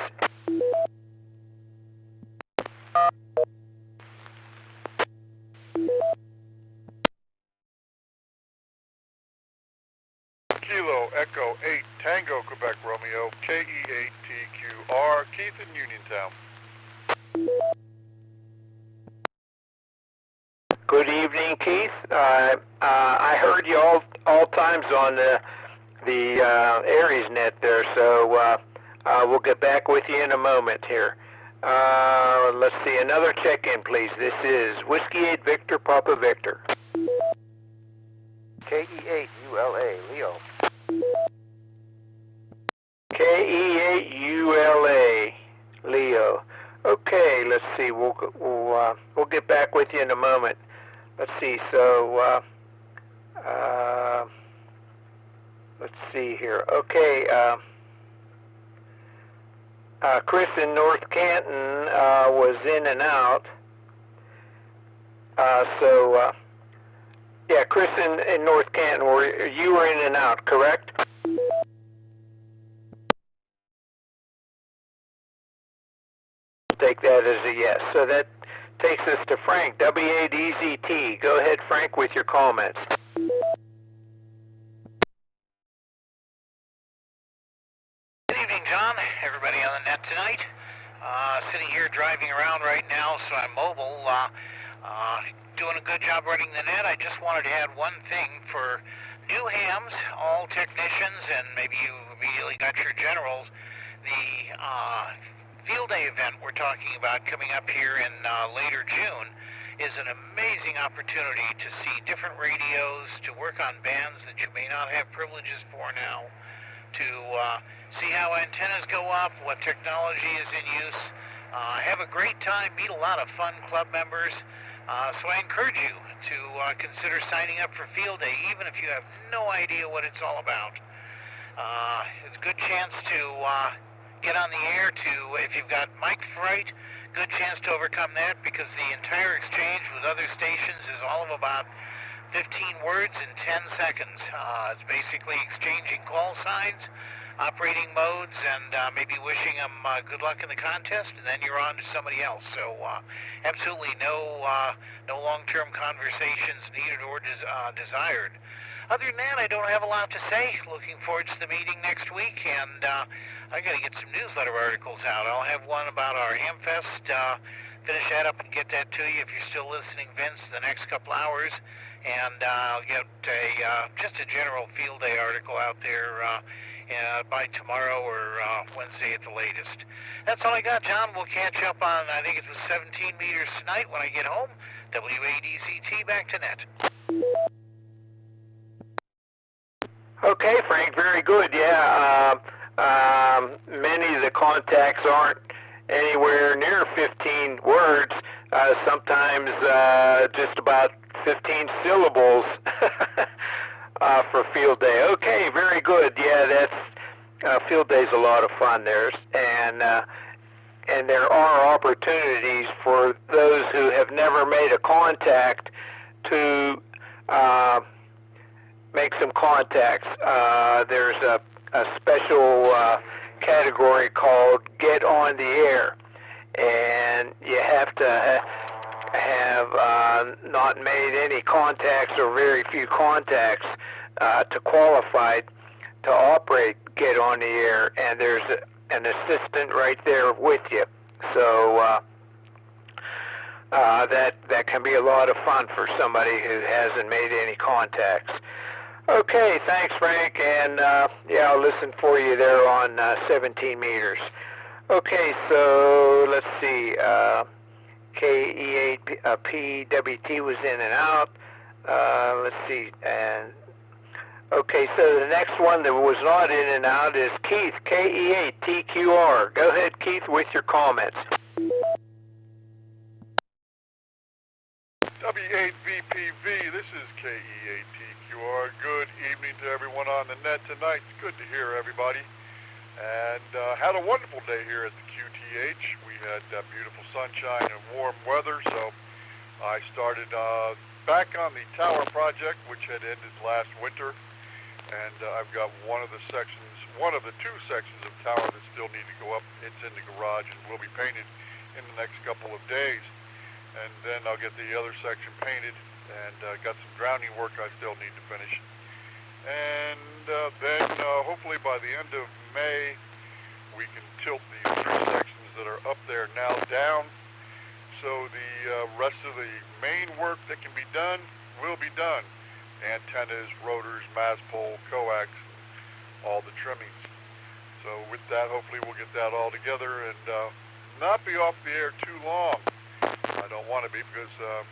Kilo Echo 8 Tango Quebec Romeo KE8TQR Keith in Uniontown. Good evening, Keith. I heard you all times on the Aries net there, so we'll get back with you in a moment here. Let's see, another check-in, please. This is Whiskey 8 Victor Papa Victor. KE8ULA Leo. KE8ULA. see. We'll get back with you in a moment. Let's see. So let's see here. Okay. Chris in North Canton was in and out. Yeah, Chris in North Canton, you were in and out, correct? Take that as a yes. So that takes us to Frank, W8VPV. Go ahead, Frank, with your comments. Good evening, John. Everybody on the net tonight. Sitting here driving around right now, so I'm mobile. Doing a good job running the net. I just wanted to add one thing for new hams, all technicians, and maybe you immediately got your generals. The field day event we're talking about coming up here in later June is an amazing opportunity to see different radios, to work on bands that you may not have privileges for now, to see how antennas go up, what technology is in use. Have a great time, meet a lot of fun club members. So I encourage you to consider signing up for Field Day, even if you have no idea what it's all about. It's a good chance to get on the air if you've got mic fright, good chance to overcome that, because the entire exchange with other stations is all of about 15 words in 10 seconds. It's basically exchanging call signs, operating modes, and maybe wishing them good luck in the contest, and then you're on to somebody else. So absolutely no long-term conversations needed or desired. Other than that, I don't have a lot to say. Looking forward to the meeting next week, and I got to get some newsletter articles out. I'll have one about our Hamfest. Finish that up and get that to you if you're still listening, Vince, the next couple hours. And I'll get just a general field day article out there by tomorrow or Wednesday at the latest. That's all I got, John. We'll catch up on, I think it was 17 meters tonight when I get home. W8VPV back to net. Okay, Frank, very good. Yeah, many of the contacts aren't anywhere near 15 words, sometimes just about 15 syllables for field day. Okay, very good. Yeah, that's field day's a lot of fun there, and there are opportunities for those who have never made a contact to make some contacts. There's a special category called Get on the Air, and you have to have not made any contacts or very few contacts to qualify to operate Get on the Air, and there's an assistant right there with you. So that can be a lot of fun for somebody who hasn't made any contacts. Okay, thanks, Frank, and yeah, I'll listen for you there on 17 meters. Okay, so let's see. KE8PWT was in and out. Let's see, and okay, so the next one that was not in and out is Keith, KE8TQR. Go ahead, Keith, with your comments. W8VPV, this is KE8TQR. Good evening to everyone on the net tonight. It's good to hear everybody. And had a wonderful day here at the QTH. We had beautiful sunshine and warm weather, so I started back on the tower project, which had ended last winter. And I've got one of the two sections of tower that still need to go up. It's in the garage and will be painted in the next couple of days. And then I'll get the other section painted, and got some grounding work I still need to finish. And then hopefully by the end of May, we can tilt these three sections that are up there now down, so the rest of the main work that can be done will be done. Antennas, rotors, mast pole, coax, all the trimmings. So with that, hopefully we'll get that all together and not be off the air too long. I don't want to be, because the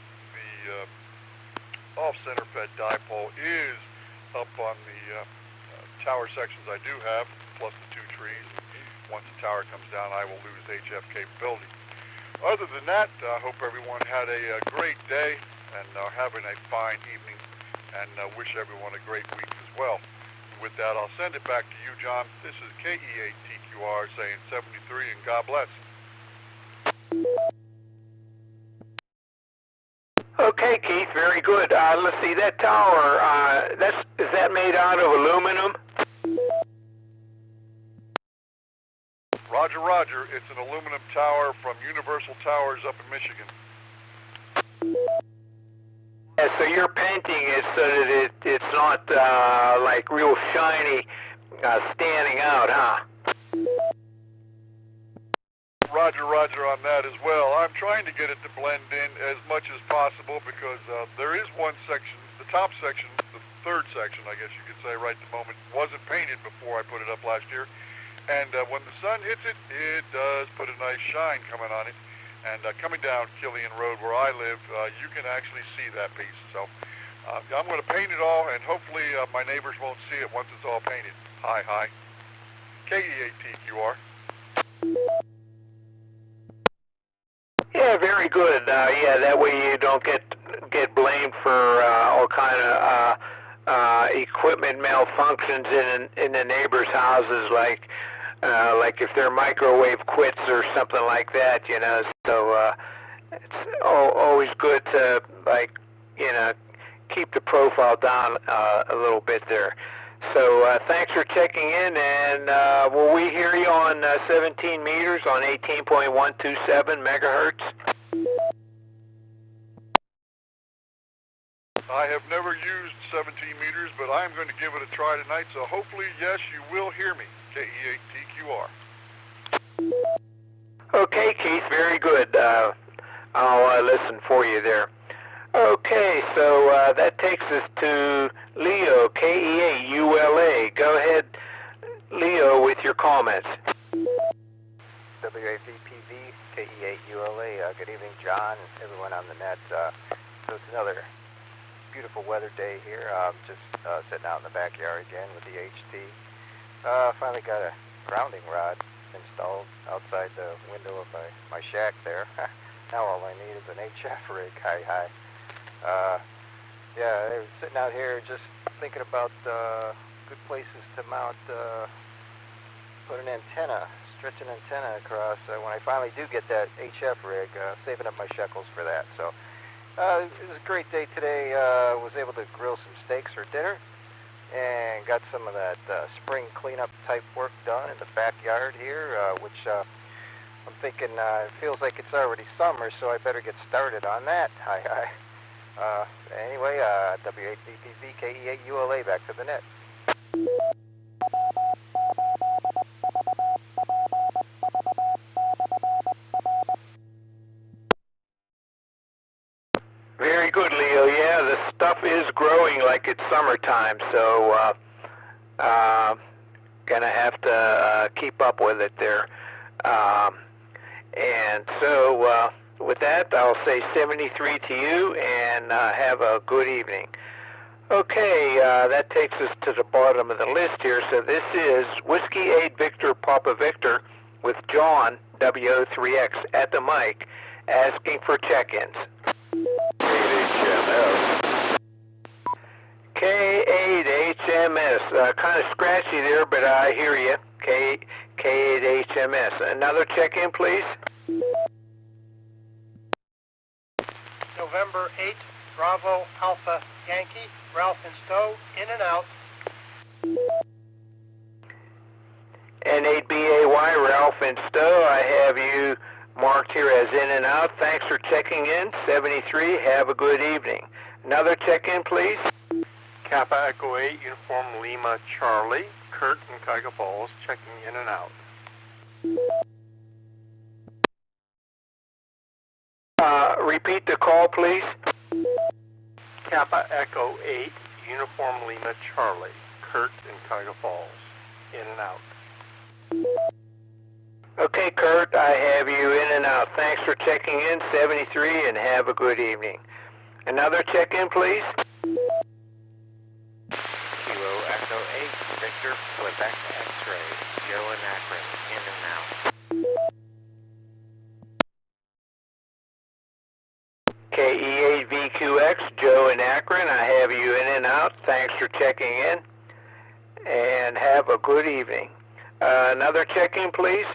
off-center fed dipole is up on the tower sections I do have, plus the two trees. Once the tower comes down, I will lose HF capability. Other than that, I hope everyone had a great day and are having a fine evening, and wish everyone a great week as well. With that, I'll send it back to you, John. This is KE8TQR saying 73, and God bless. Okay, Keith, very good. Let's see, that tower, is that made out of aluminum? Roger, Roger. It's an aluminum tower from Universal Towers up in Michigan. Yeah, so you're painting it so that it's not like real shiny, standing out, huh? Roger, Roger on that as well. I'm trying to get it to blend in as much as possible because there is one section, the top section, the third section, I guess you could say right at the moment, wasn't painted before I put it up last year. And when the sun hits it, it does put a nice shine coming on it. And coming down Killian Road where I live, you can actually see that piece. So I'm going to paint it all, and hopefully my neighbors won't see it once it's all painted. Hi, hi. KE8TQR. Yeah, very good. Yeah, that way you don't get blamed for all kind of equipment malfunctions in the neighbors' houses, like if their microwave quits or something like that, you know. So it's always good to, like, you know, keep the profile down a little bit there. So thanks for checking in, and will we hear you on 17 meters on 18.127 megahertz? I have never used 17 meters, but I'm going to give it a try tonight, so hopefully, yes, you will hear me. KE8TQR. Okay, Keith, very good. I'll listen for you there. Okay, so that takes us to Leo, KE8ULA. Go ahead, Leo, with your comments. W8VPV, KE8ULA. Good evening, John, and everyone on the net. So it's another beautiful weather day here. Just sitting out in the backyard again with the HT. Finally got a grounding rod installed outside the window of my shack there. Now all I need is an HF rig. Hi. Yeah, I was sitting out here just thinking about good places to mount, put an antenna, stretch an antenna across when I finally do get that HF rig, saving up my shekels for that. So it was a great day today. Was able to grill some steaks for dinner and got some of that spring cleanup type work done in the backyard here, which I'm thinking it feels like it's already summer, so I better get started on that. Hi. Anyway, W8VPV, KE8ULA, back to the net. Very good, Leo. Yeah, the stuff is growing like it's summertime, so gonna have to keep up with it there. And so with that, I'll say 73 to you, and have a good evening. Okay, that takes us to the bottom of the list here. So this is Whiskey 8 Victor Papa Victor with John, WO3X, at the mic, asking for check-ins. K8HMS, kind of scratchy there, but I hear you. K8HMS. Another check-in, please. November 8, Bravo Alpha Yankee, Ralph and Stowe, in and out. N8BAY, Ralph and Stowe, I have you marked here as in and out. Thanks for checking in. 73, have a good evening. Another check-in, please. Kappa Echo 8, Uniform Lima Charlie, Kurt in Cuyahoga Falls, checking in and out. Repeat the call, please. Kappa Echo 8, Uniform Lima Charlie, Kurt in Cuyahoga Falls, in and out. Okay, Kurt, I have you in and out. Thanks for checking in, 73, and have a good evening. Another check-in, please. Kilo Echo 8, Victor, Quebec X-ray, Joe and Akron, in and out. checking in, and have a good evening. Another check-in, please.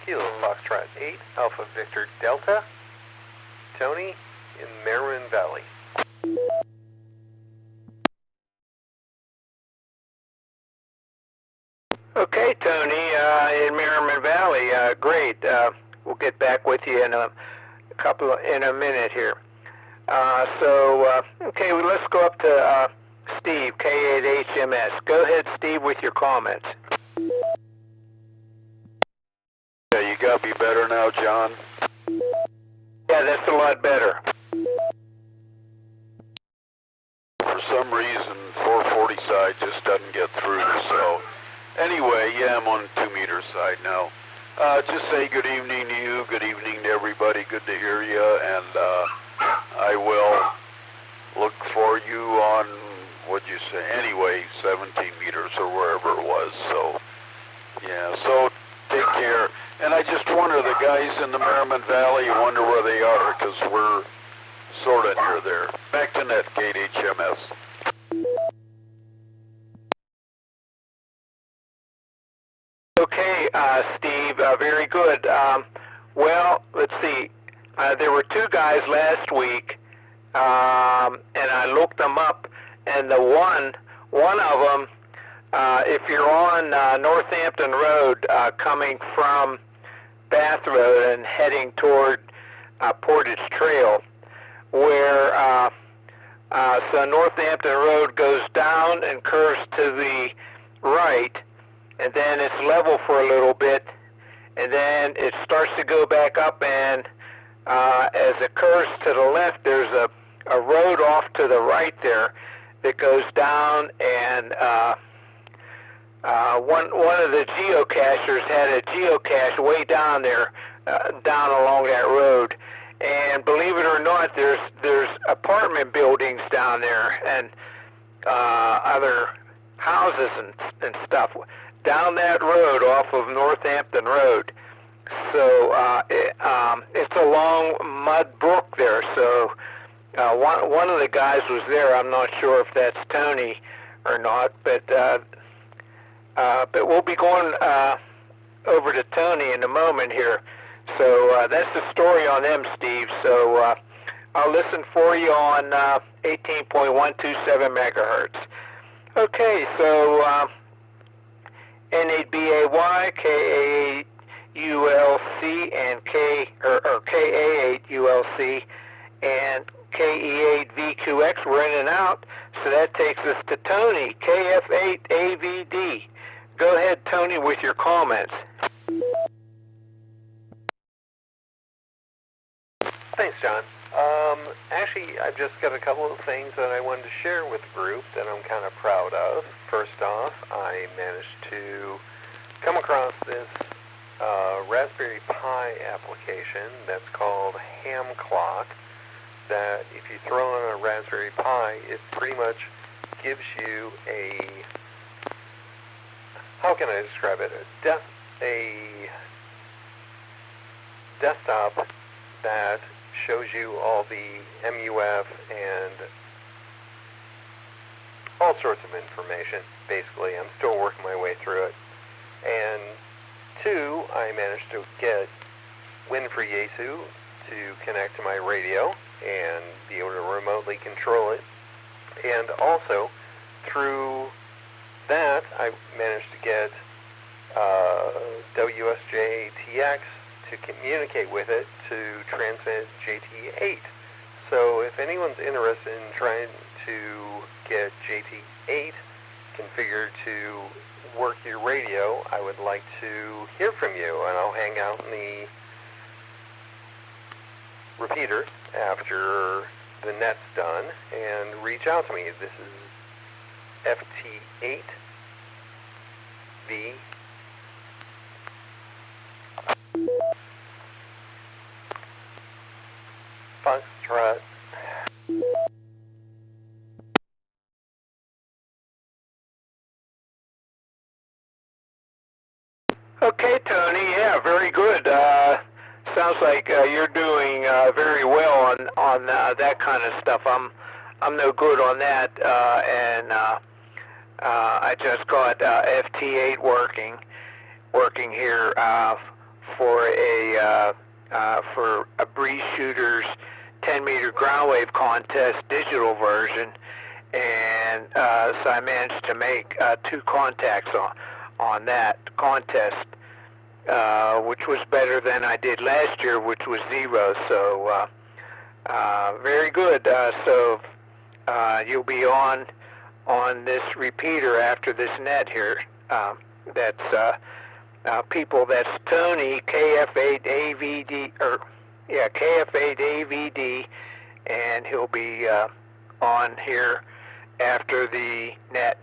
Kilo Foxtrot 8, Alpha Victor Delta, Tony in Merriman Valley. Okay, Tony, in Merriman Valley, great. We'll get back with you in a minute here. Okay, well, let's go up to Steve, K8HMS. Go ahead, Steve, with your comments. Yeah, you got me better now, John? Yeah, that's a lot better. For some reason, 440 side just doesn't get through, so anyway, yeah, I'm on 2 meter side now. Just say good evening to you, good evening to everybody, good to hear you, and I will look for you on, what'd you say, anyway, 17 meters or wherever it was, so, yeah, so take care. And I just wonder, the guys in the Merriman Valley, you wonder where they are, because we're sort of near there. Back to net, Gate HMS. Okay, Steve, very good. Well, let's see. There were 2 guys last week, and I looked them up, and the one of them, if you're on Northampton Road, coming from Bath Road and heading toward Portage Trail, where so Northampton Road goes down and curves to the right, and then it's level for a little bit, and then it starts to go back up, and as it curves to the left, there's a road off to the right there that goes down, and one of the geocachers had a geocache way down there, down along that road. And believe it or not, there's apartment buildings down there and other houses and stuff down that road off of Northampton Road. So it's a long mud brook there. So one of the guys was there. I'm not sure if that's Tony or not, but we'll be going over to Tony in a moment here. So that's the story on them, Steve. So I'll listen for you on 18.127 megahertz. Okay, so N8BAY, KA8ULC, and KA8ULC, and KE8VQX were in and out. So that takes us to Tony, KF8AVD. Go ahead, Tony, with your comments. Thanks, John. Actually, I've just got a couple of things that I wanted to share with the group that I'm kind of proud of. First off, I managed to come across this Raspberry Pi application that's called Ham Clock, that if you throw on a Raspberry Pi, it pretty much gives you a, how can I describe it, a desktop that shows you all the MUF and all sorts of information. Basically, I'm still working my way through it. And 2, I managed to get Win4Yaesu to connect to my radio and be able to remotely control it. And also, through that, I managed to get WSJ-TX to communicate with it to transmit JT8. So if anyone's interested in trying to get JT8 configured to work your radio, I would like to hear from you, and I'll hang out in the repeater after the net's done and reach out to me. This is FT8V Foxtrot. Okay, Tony. Yeah, very good. sounds like you're doing very well on that kind of stuff. I'm no good on that, and I just got FT8 working here for a Breeze Shooters 10-meter ground wave contest digital version, and so I managed to make 2 contacts on that contest, which was better than I did last year, which was 0. So very good. So you'll be on this repeater after this net here. That's people. That's Tony KF8AVD KF8AVD, and he'll be on here after the net.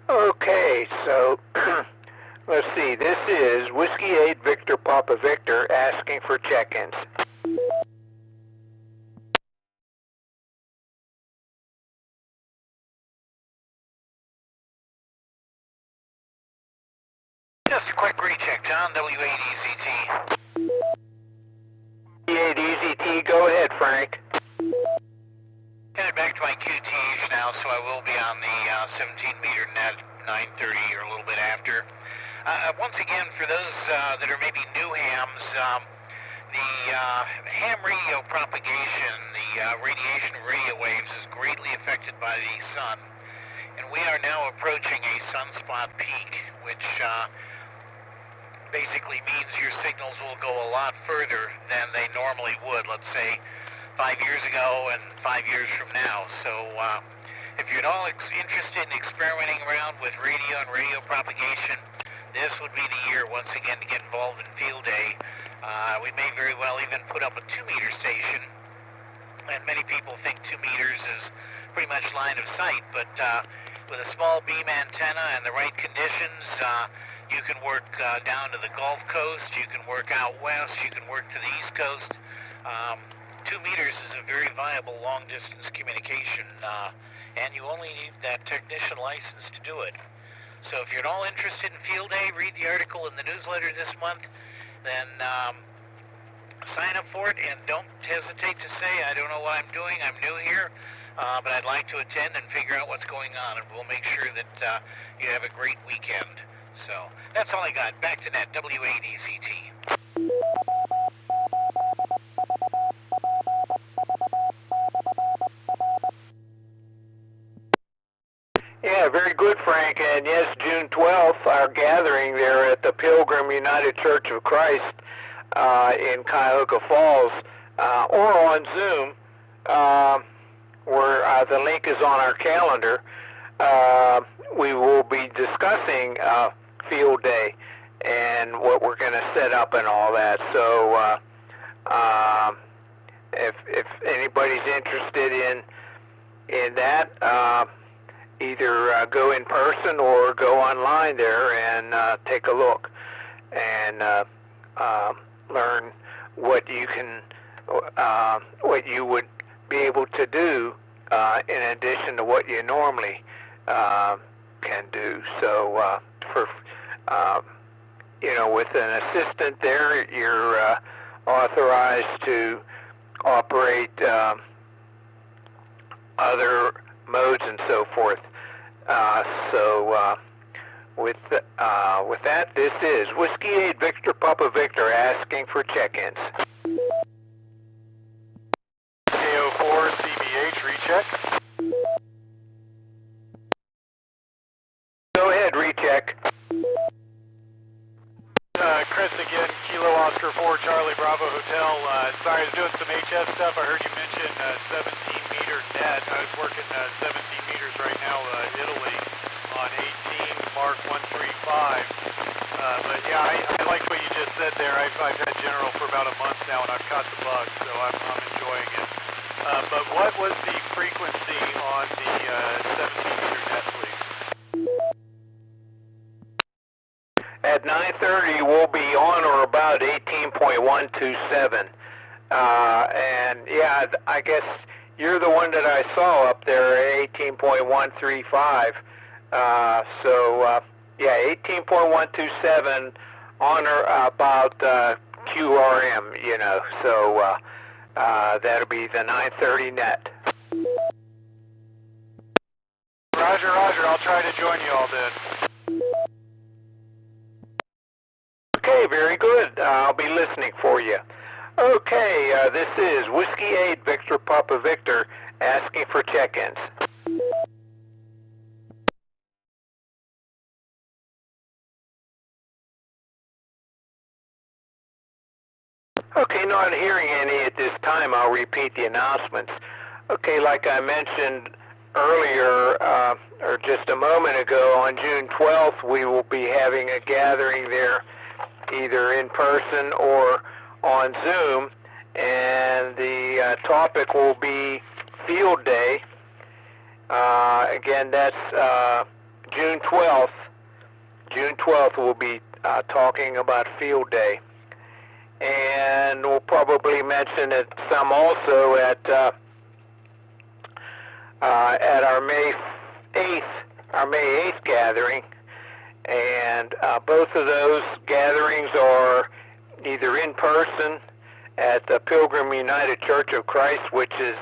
Okay, so let's see. This is Whiskey 8 Victor Papa Victor asking for check-ins. Just a quick recheck, John. W8EZT. W8EZT, go ahead, Frank. Headed back to my QTH now, so I will be on the 17-meter net 9:30 or a little bit after. Once again, for those that are maybe new hams, the ham radio propagation, the radiation of radio waves is greatly affected by the sun. And we are now approaching a sunspot peak, which basically means your signals will go a lot further than they normally would, let's say 5 years ago and 5 years from now. So if you're at all interested in experimenting around with radio and radio propagation, this would be the year once again to get involved in field day. We may very well even put up a 2-meter station, and many people think 2 meters is pretty much line of sight, but with a small beam antenna and the right conditions, you can work down to the Gulf Coast, you can work out west, you can work to the East Coast. 2 meters is a very viable long-distance communication, and you only need that technician license to do it. So if you're at all interested in field day, read the article in the newsletter this month, then sign up for it, and don't hesitate to say, I don't know what I'm doing, I'm new here, but I'd like to attend and figure out what's going on, and we'll make sure that you have a great weekend. So that's all I got. Back to net, W8EZT. Yeah, very good, Frank. And yes, June 12th, our gathering there at the Pilgrim United Church of Christ in Cuyahoga Falls, or on Zoom, where the link is on our calendar. We will be discussing field day and what we're going to set up and all that. So if anybody's interested in that, either go in person or go online there and take a look and learn what you can, what you would be able to do in addition to what you normally can do. So for with an assistant there, you're authorized to operate other modes and so forth. With that, this is Whiskey 8 Victor Papa Victor asking for check-ins. KO4 CBH recheck. Go ahead, recheck. Chris again, Kilo Oscar 4 Charlie Bravo Hotel. Sorry, I was doing some HF stuff. I heard you mention 17-meter net. I was working 17 meters right now, Italy, on 18 Mark 135. But yeah, I like what you just said there. I've had General for about a month now, and I've caught the bug, so I'm enjoying it. But what was the frequency on the 17-meter net, please? At 9:30, we'll be on or about 18.127. And yeah, I guess you're the one that I saw up there, 18.135. Yeah, 18.127 on or about QRM, you know. So that'll be the 930 net. Roger, roger. I'll try to join you all then. Okay, very good. I'll be listening for you. Okay, this is Whiskey 8 Victor Papa Victor asking for check-ins. Okay, not hearing any at this time. I'll repeat the announcements. Okay, like I mentioned earlier, or just a moment ago, on June 12th, we will be having a gathering there, either in person or on Zoom, and the topic will be Field Day. Again, that's June 12th. June 12th, we'll be talking about Field Day. And we'll probably mention it some also at our May 8th gathering. And both of those gatherings are either in person at the Pilgrim United Church of Christ, which is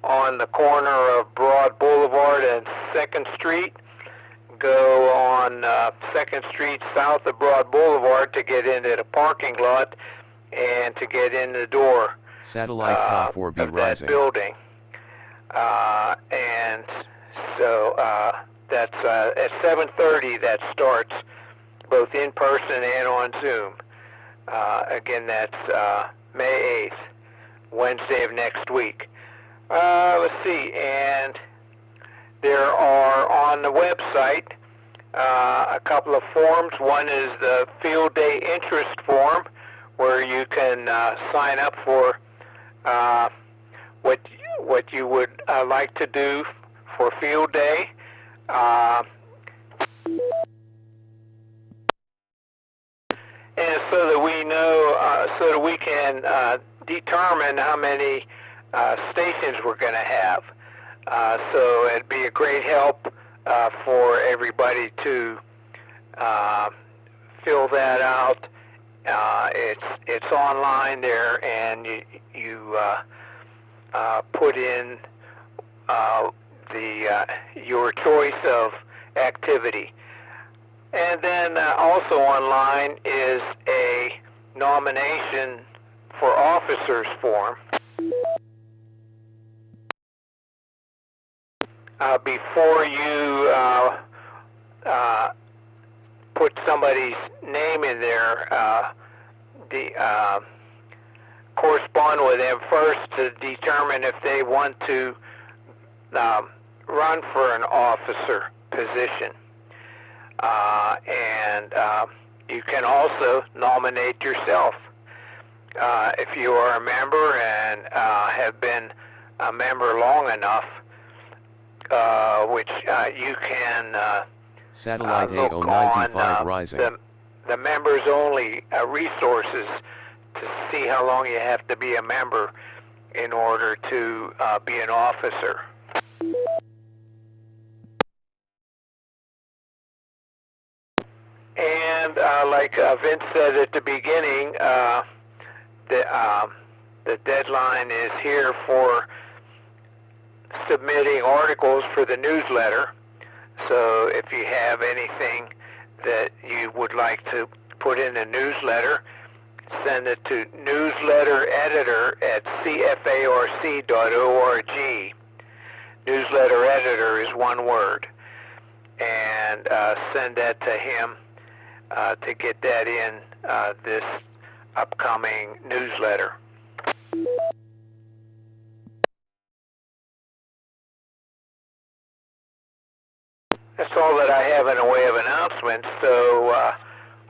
on the corner of Broad Boulevard and 2nd Street. Go on 2nd Street south of Broad Boulevard to get into the parking lot and to get in the door Satellite Cal 4B of rising. that building. And so that's at 7:30 that starts, both in person and on Zoom. Again, that's May 8th, Wednesday of next week. Let's see, and there are on the website a couple of forms. One is the Field Day Interest form, where you can sign up for what you would like to do for Field Day. And so that we know, so that we can determine how many stations we're going to have. So it'd be a great help for everybody to fill that out. It's online there, and you put in your choice of activity. And then also online is a nomination for officers form. Before you put somebody's name in there, correspond with them first to determine if they want to run for an officer position. And you can also nominate yourself. If you are a member and have been a member long enough, which you can Satellite look AO95 on rising. the members only resources to see how long you have to be a member in order to be an officer. And like Vince said at the beginning, the deadline is here for submitting articles for the newsletter. So if you have anything that you would like to put in the newsletter, send it to newslettereditor@cfarc.org. Newsletter editor is one word. And send that to him to get that in this upcoming newsletter. That's all that I have in the way of announcements. So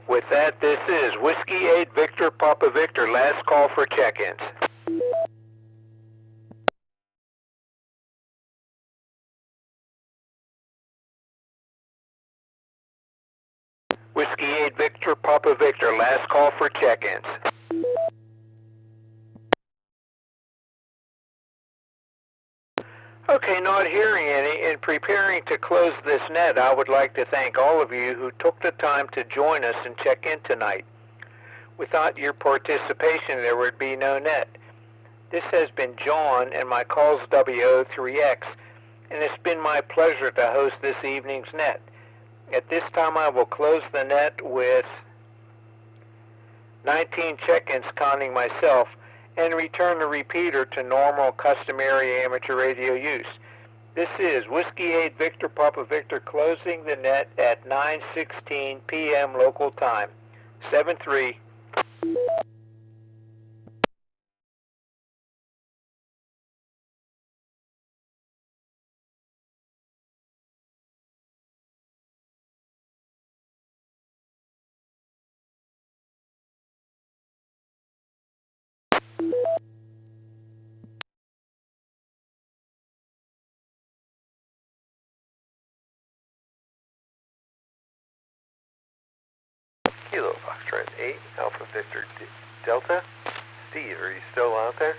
with that, this is Whiskey 8 Victor Papa Victor, last call for check-ins. Whiskey 8 Victor Papa Victor, last call for check-ins. Okay, not hearing any. In preparing to close this net, I would like to thank all of you who took the time to join us and check in tonight. Without your participation, there would be no net. This has been John and my calls W8VPV, and it's been my pleasure to host this evening's net. At this time, I will close the net with 19 check-ins counting myself and return the repeater to normal customary amateur radio use. This is Whiskey 8 Victor Papa Victor closing the net at 9:16 p.m. local time. 7-3. Kilo Foxtrot 8, Alpha Victor Delta. Steve, are you still out there?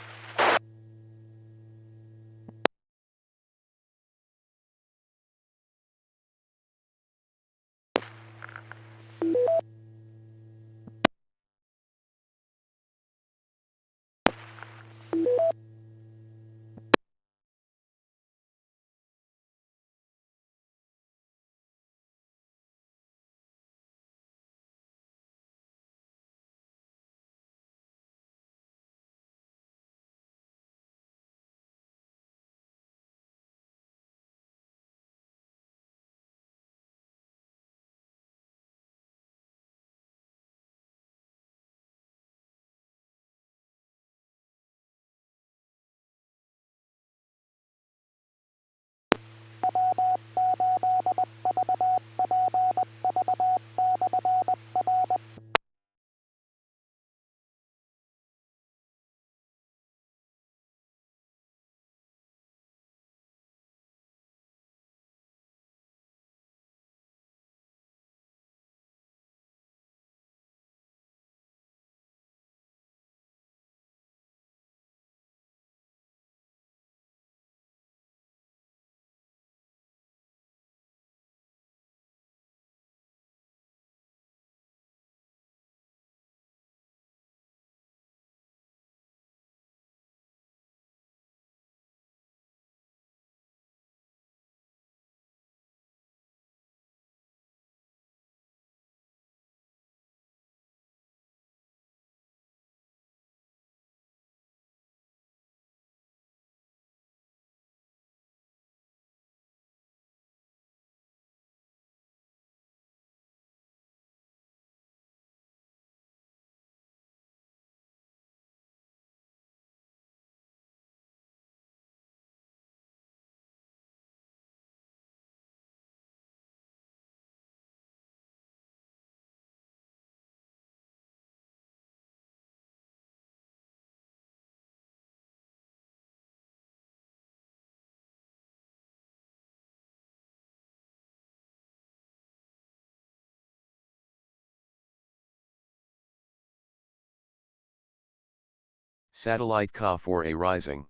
Satellite Ka4A rising.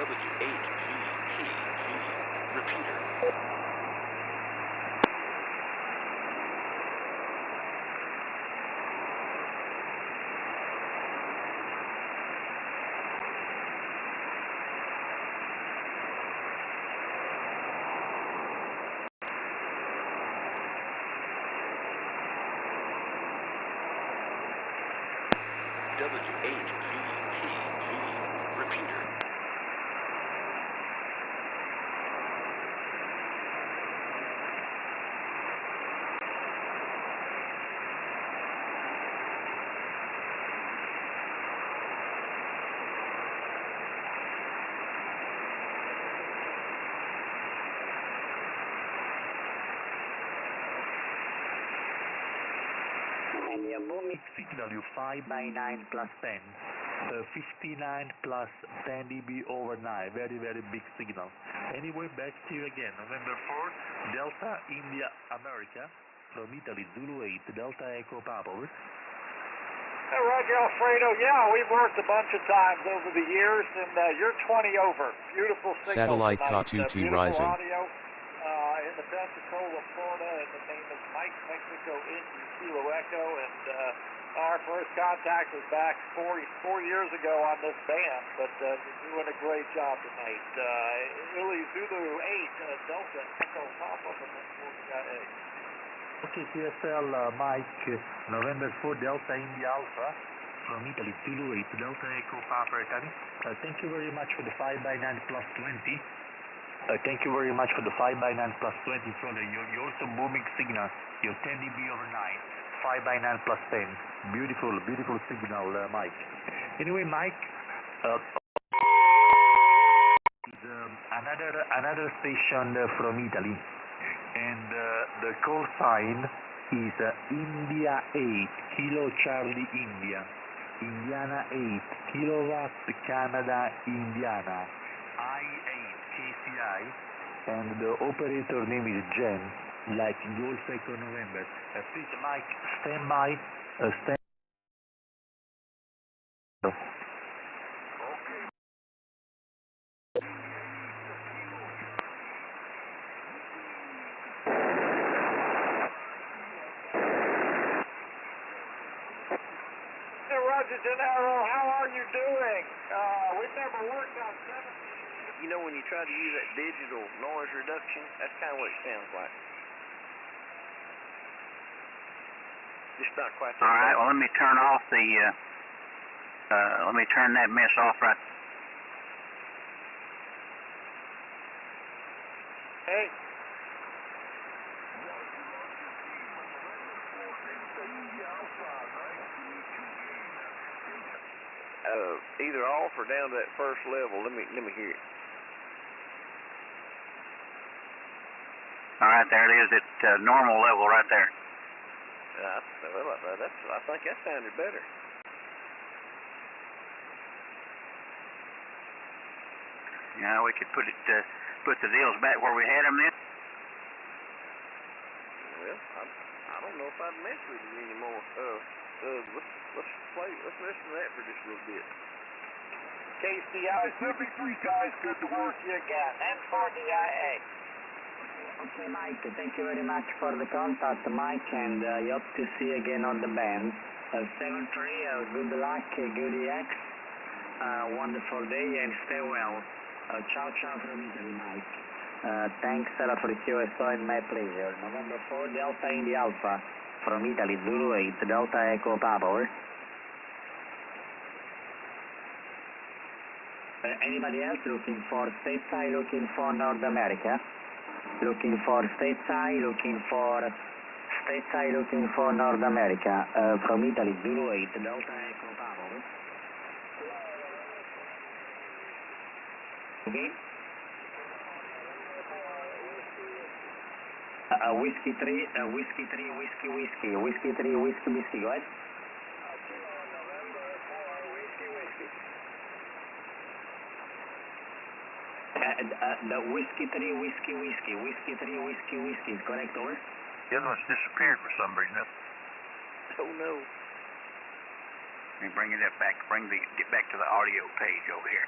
W8VPV. Repeater. W8VPV. Repeater. And the booming signal you 5 by 9 plus 10, 59 plus 10 dB over 9, very big signal. Anyway, back to you again, November 4, Delta India America, from Italy, Zulu 8, Delta Echo Papa. Hey, Roger Alfredo, yeah, we've worked a bunch of times over the years, and you're 20 over. Beautiful signal Satellite tonight. Ka2T Beautiful rising. audio in the Pensacola, Florida, and the name is Mike Mexico Indy Kilo Echo, and our first contact was back four years ago on this band, but you're doing a great job tonight. Really, Zulu 8, Delta Echo Papa, and then Cuyahoga. Okay, QSL Mike, November 4 Delta India Alpha, from Italy, Zulu 8, Delta Echo Papa Italy. Thank you very much for the 5 by 9 plus 20. Thank you very much for the 5 by 9 plus 20 for your also booming signal, your 10 dB over 9, 5 by 9 plus 10. Beautiful signal, Mike. Anyway, Mike, another station from Italy, and the call sign is India 8, Kilo Charlie India, Indiana 8, Kilowatt Canada Indiana, I8 KCI, and the operator name is Jen, like Golf Echo November. Please, Mike, stand by. Hey, Roger Gennaro, how are you doing? We've never worked on 17. You know, when you try to use that digital noise reduction, that's kind of what it sounds like. Just not quite that. All right, well, let me turn off the, let me turn that mess off right. Hey. Either off or down to that first level. Let me hear it. All right, there it is at normal level right there. I think that sounded better. Yeah, we could put the deals back where we had them then. Well, I don't know if I'd mess with it anymore. Let's listen to that for just a little bit. KCI 73 guys, good to work you again. And for DIA. Okay, Mike, thank you very much for the contact, Mike, and I hope to see you again on the band. 7-3, good luck, good EX, wonderful day, and stay well. Ciao from Italy, Mike. Thanks for the QSO and my pleasure. November 4, Delta India Alpha, from Italy, Zulu 8, Delta Echo Papa. Anybody else looking for stateside, looking for North America? Looking for stateside, looking for North America, from Italy, Zulu 8, Delta Echo Papa. Okay. Whiskey 3, Whiskey 3, Whiskey, Whiskey, Whiskey 3, Whiskey, Whiskey, go ahead. The Whiskey 3, Whiskey, Whiskey, Whiskey 3, Whiskey, Whiskey, is correct, over? The other one's disappeared for some reason. Oh no. Let me bring it up back, get back to the audio page over here.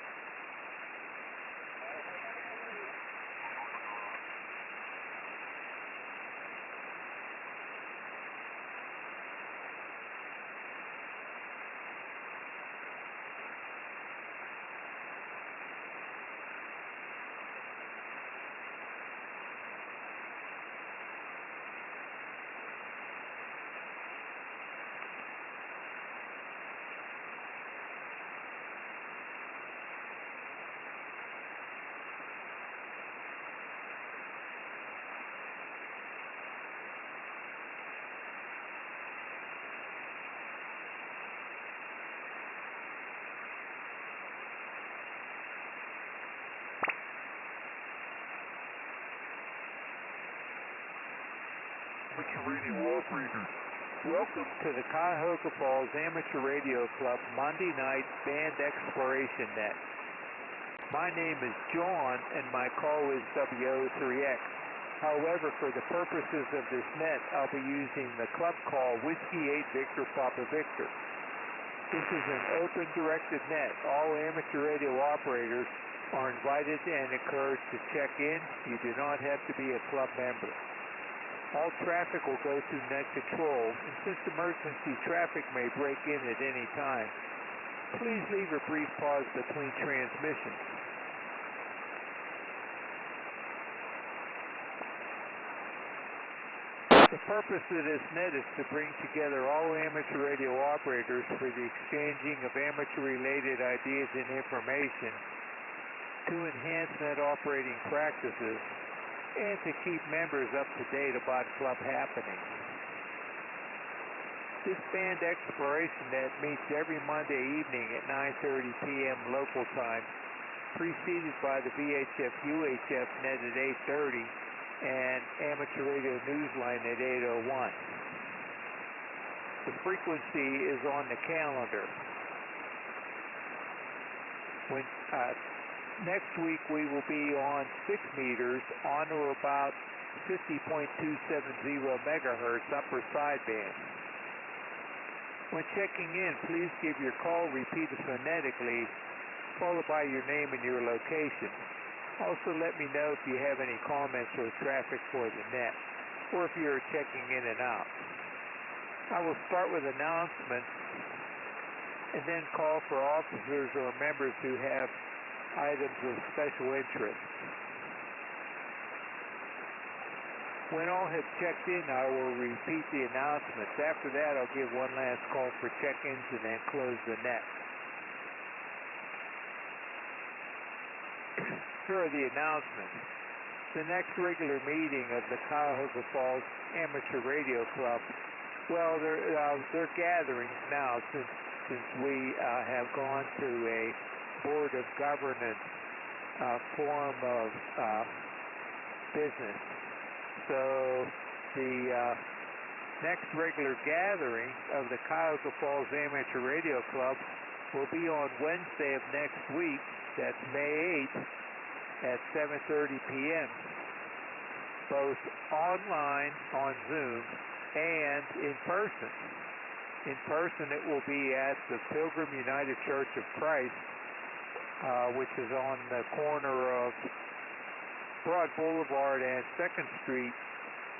Welcome to the Cuyahoga Falls Amateur Radio Club Monday night band exploration net. My name is John and my call is W8VPV. However, for the purposes of this net, I'll be using the club call Whiskey 8 Victor Papa Victor. This is an open directed net. All amateur radio operators are invited and encouraged to check in. You do not have to be a club member. All traffic will go through net control, and since emergency traffic may break in at any time, please leave a brief pause between transmissions. The purpose of this net is to bring together all amateur radio operators for the exchanging of amateur-related ideas and information, to enhance net operating practices, and to keep members up to date about club happenings. This band exploration net meets every Monday evening at 9:30 p.m. local time, preceded by the VHF-UHF net at 8:30 and Amateur Radio Newsline at 8:01. The frequency is on the calendar. Next week we will be on 6 meters on or about 50.270 megahertz upper sideband. When checking in, please give your call repeated phonetically, followed by your name and your location. Also let me know if you have any comments or traffic for the net, or if you're checking in and out. I will start with announcements and then call for officers or members who have items of special interest. When all have checked in, I will repeat the announcements. After that, I'll give one last call for check-ins and then close the net. Here are the announcements. The next regular meeting of the Cuyahoga Falls Amateur Radio Club, well, they're gatherings now since we have gone to a Board of Governance form of business. So the next regular gathering of the Cuyahoga Falls Amateur Radio Club will be on Wednesday of next week. That's May 8th at 7:30 p.m. both online on Zoom and in person. In person it will be at the Pilgrim United Church of Christ, which is on the corner of Broad Boulevard and 2nd Street,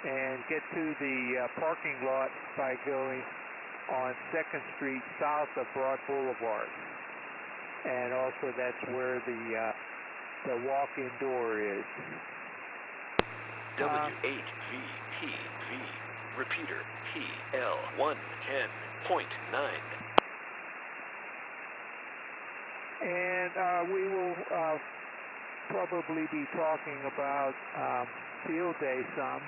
and get to the parking lot by going on 2nd Street south of Broad Boulevard. And also that's where the walk-in door is. W8VPV, repeater TL110.9. And we will probably be talking about field day some,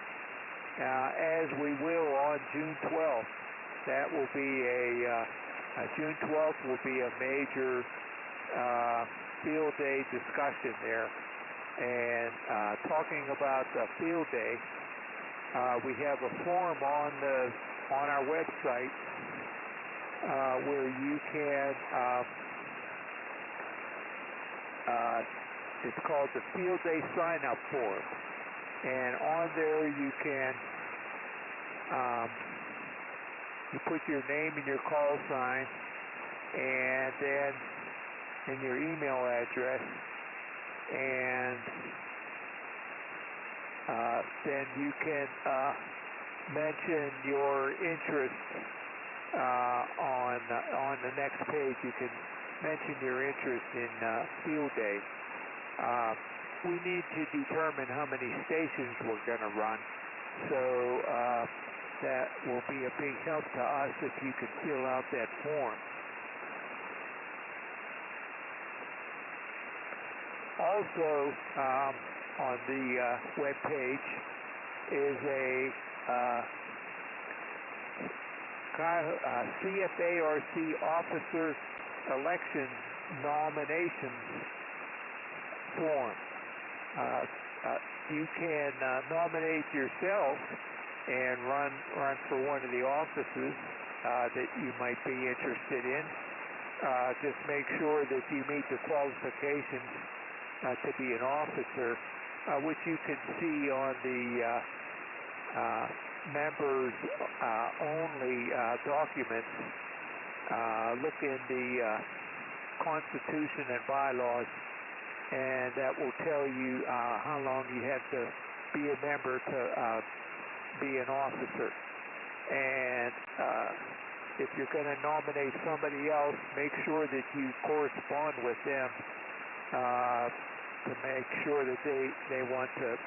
as we will on June 12th. That will be June 12th will be a major field day discussion there. And talking about the field day, we have a form on our website where you can it's called the Field Day Sign-Up Form, and on there you can you put your name and your call sign, and then and your email address, and then you can mention your interest on the next page. You can mention your interest in field day. We need to determine how many stations we're going to run, so that will be a big help to us if you can fill out that form. Also, on the web page is a CFARC Officer Election Nominations form. You can nominate yourself and run for one of the offices that you might be interested in. Just make sure that you meet the qualifications to be an officer, which you can see on the members only documents. Look in the Constitution and bylaws, and that will tell you how long you have to be a member to be an officer. And if you're going to nominate somebody else, make sure that you correspond with them to make sure that they want to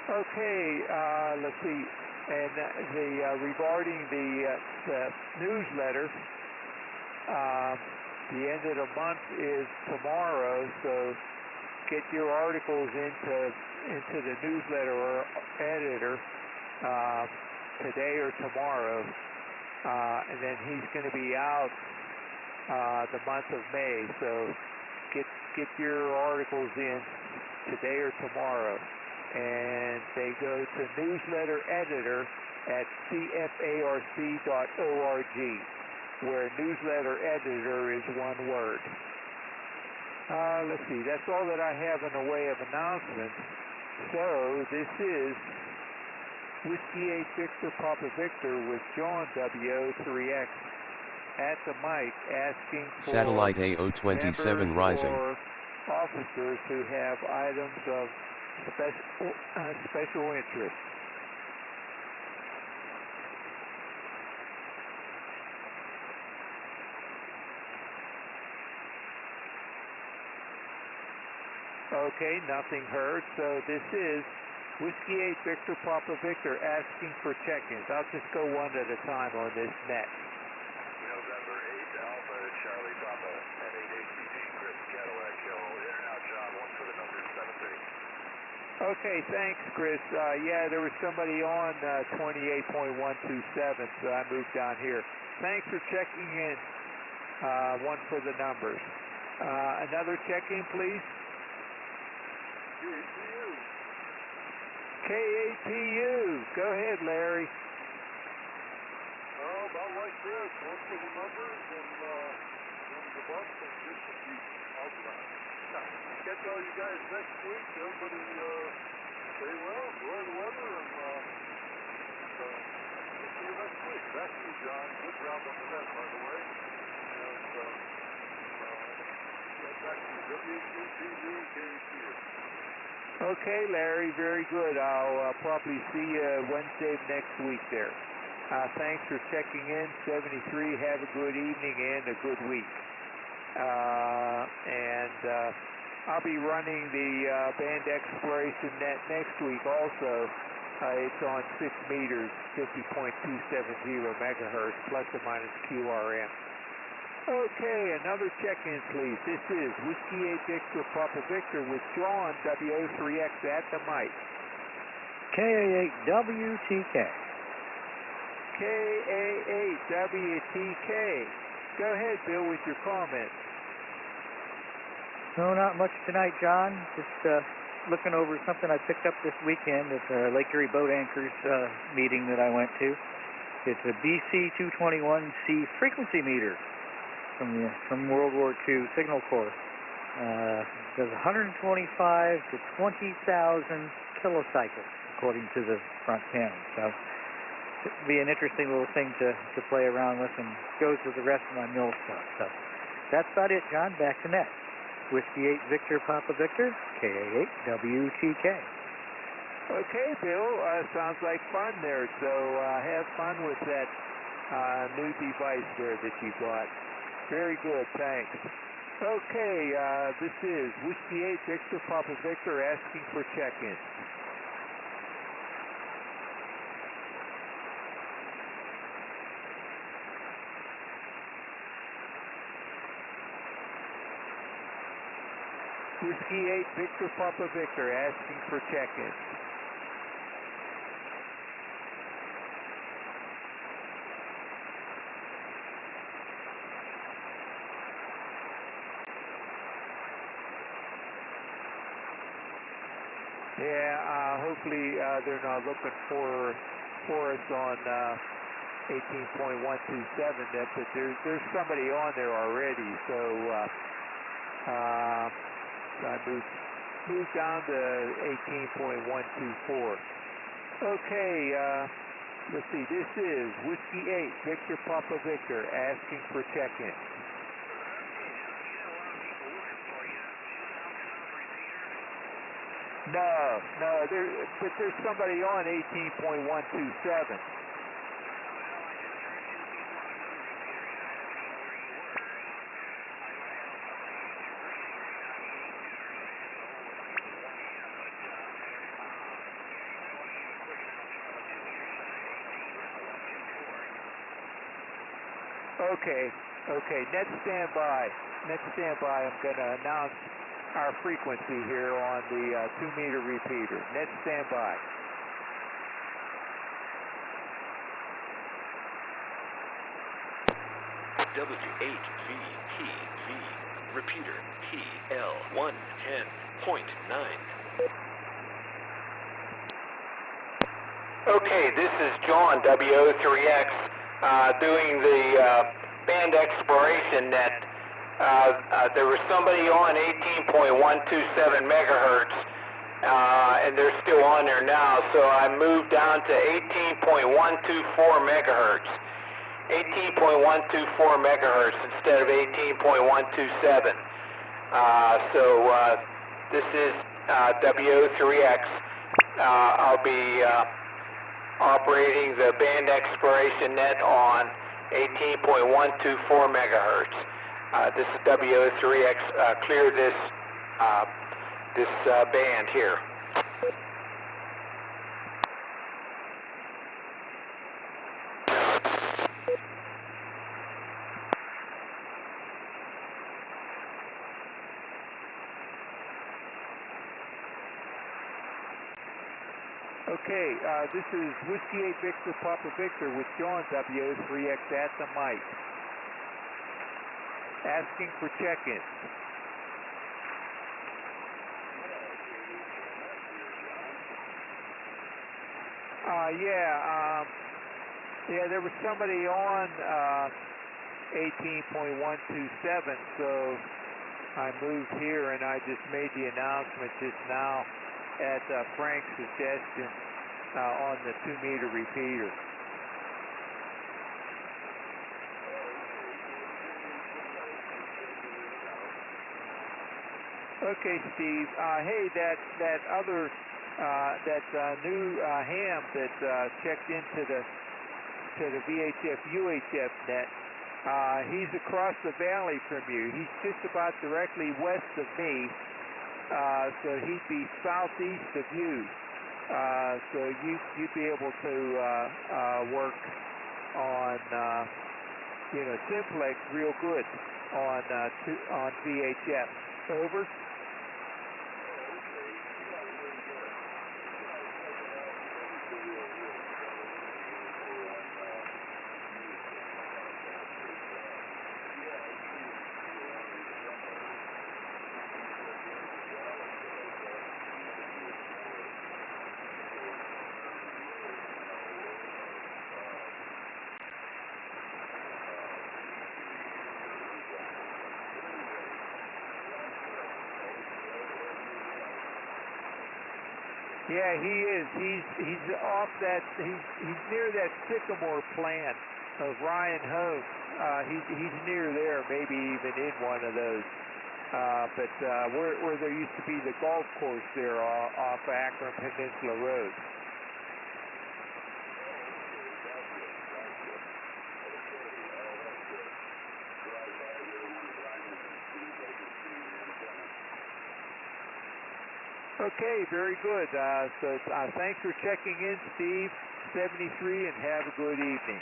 Okay, let's see, and regarding the newsletter, the end of the month is tomorrow, so get your articles into the newsletter or editor today or tomorrow, and then he's going to be out the month of May, so get your articles in today or tomorrow. And they go to newsletter editor at cfarc.org, where newsletter editor is one word. Let's see, that's all that I have in the way of announcements. So this is Whiskey 8 Victor Papa Victor with John W8VPV at the mic asking for Satellite AO27 rising. Or officers who have items of special interest. Okay, nothing heard. So this is Whiskey 8 Victor Papa Victor asking for check-ins. I'll just go one at a time on this net. November 8 Alpha Charlie Papa at 88PG Chris Cadillac Hill. In and out, John. One for the number 73. Okay, thanks, Chris. Yeah, there was somebody on 28.127, so I moved down here. Thanks for checking in. One for the numbers. Another check-in, please. KAPU. Go ahead, Larry. About like this. One for the numbers and one the bus and just a few outside. Catch all you guys next week. Everybody stay well, enjoy the weather, and we'll see you next week. Back to you, John. Good job on the net, by the way. And back to you. W8VPV, KAPU. Okay, Larry, very good. I'll probably see you Wednesday of next week there. Thanks for checking in, 73. Have a good evening and a good week. I'll be running the band exploration net next week also. It's on 6 meters, 50.270 megahertz, plus or minus QRM. Okay, another check-in, please. This is Whiskey 8 Victor Papa Victor with John W8VPV at the mic. KA8WTK. KA8WTK. Go ahead, Bill, with your comments. No, not much tonight, John. Just looking over something I picked up this weekend at the Lake Erie Boat Anchors meeting that I went to. It's a BC221C frequency meter from World War II Signal Corps. Does 125 to 20,000 kilocycles, according to the front panel. So it'd be an interesting little thing to play around with, and goes with the rest of my mill stuff. So that's about it, John. Back to net. Whiskey 8 Victor Papa Victor, KA8WTK. Okay, Bill, sounds like fun there. So have fun with that new device there that you bought. Very good, thanks. Okay, this is Whiskey 8 Victor Papa Victor asking for check-in. Whiskey 8 Victor Papa Victor asking for check-in. Yeah, hopefully they're not looking for us on 18.127 net, but there's somebody on there already, so I moved down to 18.124. Okay, let's see, this is Whiskey 8, Victor Papa Victor, asking for check-in. No, but there's somebody on 18.127. Okay, net standby. I'm going to announce our frequency here on the 2-meter repeater. Net standby. W8VPV, repeater TL110.9. Okay, this is John, W03X, doing the band exploration net. There was somebody on 18.127 megahertz, and they're still on there now, so I moved down to 18.124 megahertz. 18.124 megahertz instead of 18.127. So this is W03X. I'll be operating the band exploration net on 18.124 megahertz. This is W03X. Clear this band here. Okay, this is Whiskey 8 Victor Papa Victor with John, W03X at the mic, asking for check-in. Yeah, there was somebody on 18.127, so I moved here and I just made the announcement just now at Frank's suggestion on the 2-meter repeater. Okay, Steve. Hey, that other new ham that checked into the VHF UHF net, he's across the valley from you. He's just about directly west of me, so he'd be southeast of you. So you'd be able to work on simplex real good on VHF. Over. Yeah, he is. He's off that. He's near that Sycamore plant of Ryan Holmes. He's near there, maybe even in one of those. But where there used to be the golf course there off Akron Peninsula Road. Okay, very good. So thanks for checking in, Steve, 73, and have a good evening.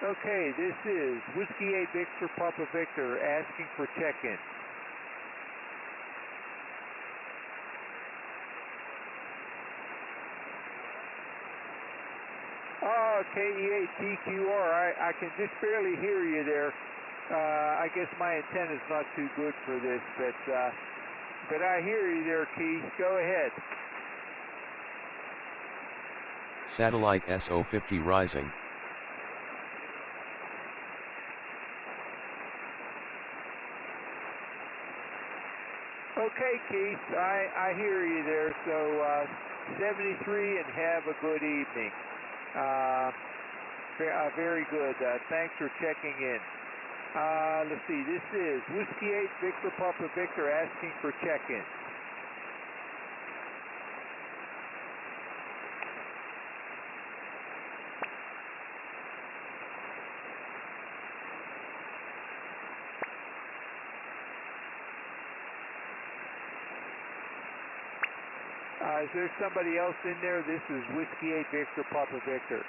Okay, this is Whiskey 8 Victor Papa Victor asking for check-in. Oh, KE8TQR, I can just barely hear you there. I guess my antenna's not too good for this, but I hear you there, Keith. Go ahead. Satellite SO50 rising. Okay, Keith, I hear you there. So 73 and have a good evening. Very good. Thanks for checking in. Let's see, this is Whiskey 8 Victor Papa Victor asking for check-in. Is there somebody else in there? This is Whiskey 8 Victor Papa Victor.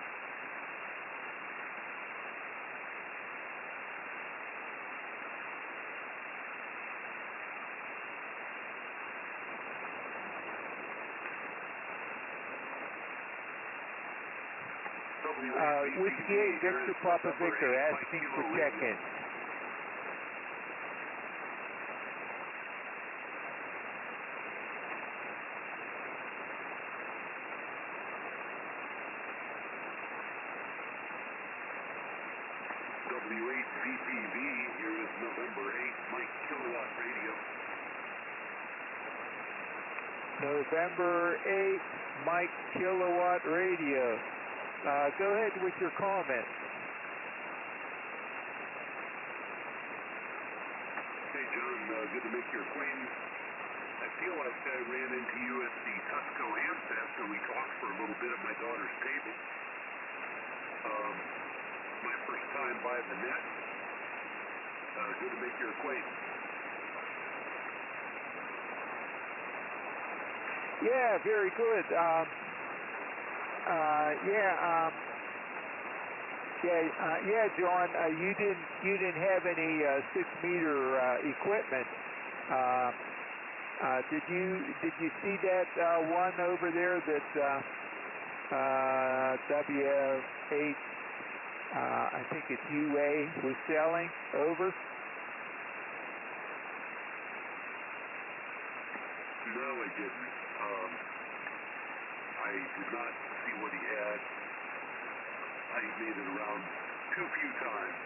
Whiskey 8 Victor Papa Victor asking for check-in. W8VPV, here is November 8, Mike Kilowatt Radio. November 8, Mike Kilowatt Radio. Go ahead with your comment. Hey, John, good to make your acquaintance. I feel like I ran into you at the Cusco Amfest, and we talked for a little bit at my daughter's table. My first time by the net. Good to make your acquaintance. Yeah, very good. John. You didn't have any 6-meter equipment. Did you see that one over there that W8? I think it's UA was selling over. No, I didn't. I did not see what he had. I made it around too few times.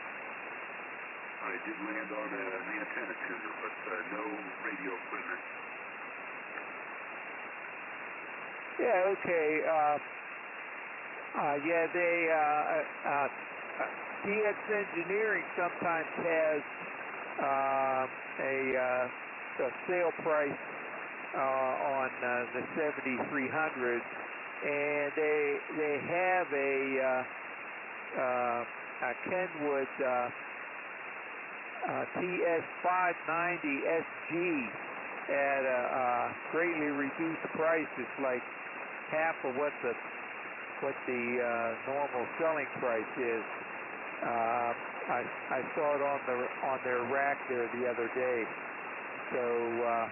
I did land on an antenna tuner, but no radio equipment. Yeah, okay. DX Engineering sometimes has a sale price on the 7300, and they have a Kenwood TS590 SG at a greatly reduced price. It's like half of what the normal selling price is. I saw it on their rack there the other day. So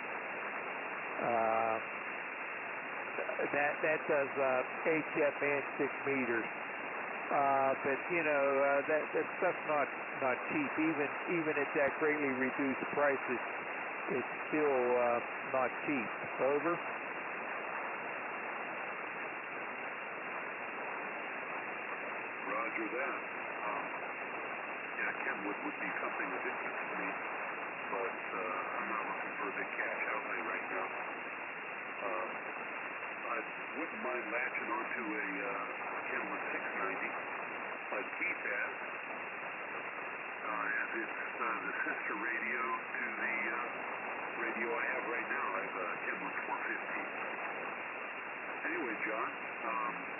that does HF and 6 meters. But you know that stuff's not cheap. Even at that greatly reduced price, it's still not cheap. Over. Roger that. Kenwood would be something of interest to me, but I'm not looking for a big cash outlay right now. I wouldn't mind latching onto a Kenwood 690, like Keith has, as it's the sister radio to the radio I have right now. I have a Kenwood 450. Anyway, John,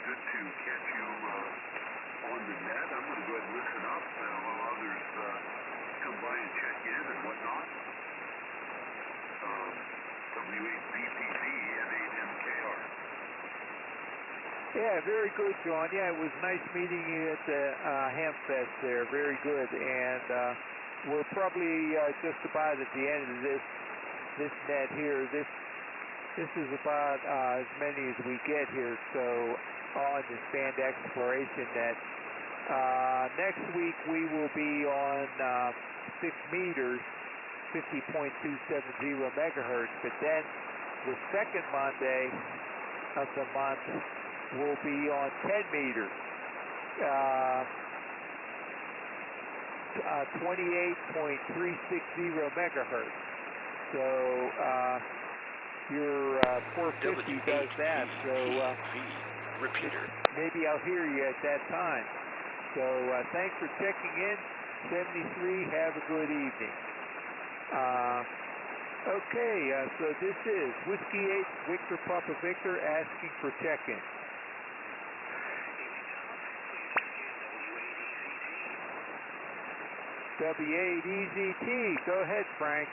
good to catch you on the net. I'm going to go ahead and listen up while others come by and check in and whatnot. W8VPV M8MKR. Yeah, very good, John. Yeah, it was nice meeting you at the Hamfest there. Very good. And we're probably just about at the end of this net here. This is about as many as we get here. So on this band exploration net. Next week we will be on 6 meters, 50.270 megahertz. But then the second Monday of the month, will be on 10 meters. 28.360 megahertz. So your 450 does that. So repeater. Maybe I'll hear you at that time. So thanks for checking in. 73. Have a good evening. Okay, so this is Whiskey 8 Victor Papa Victor asking for check-in. W8VPV. Go ahead, Frank.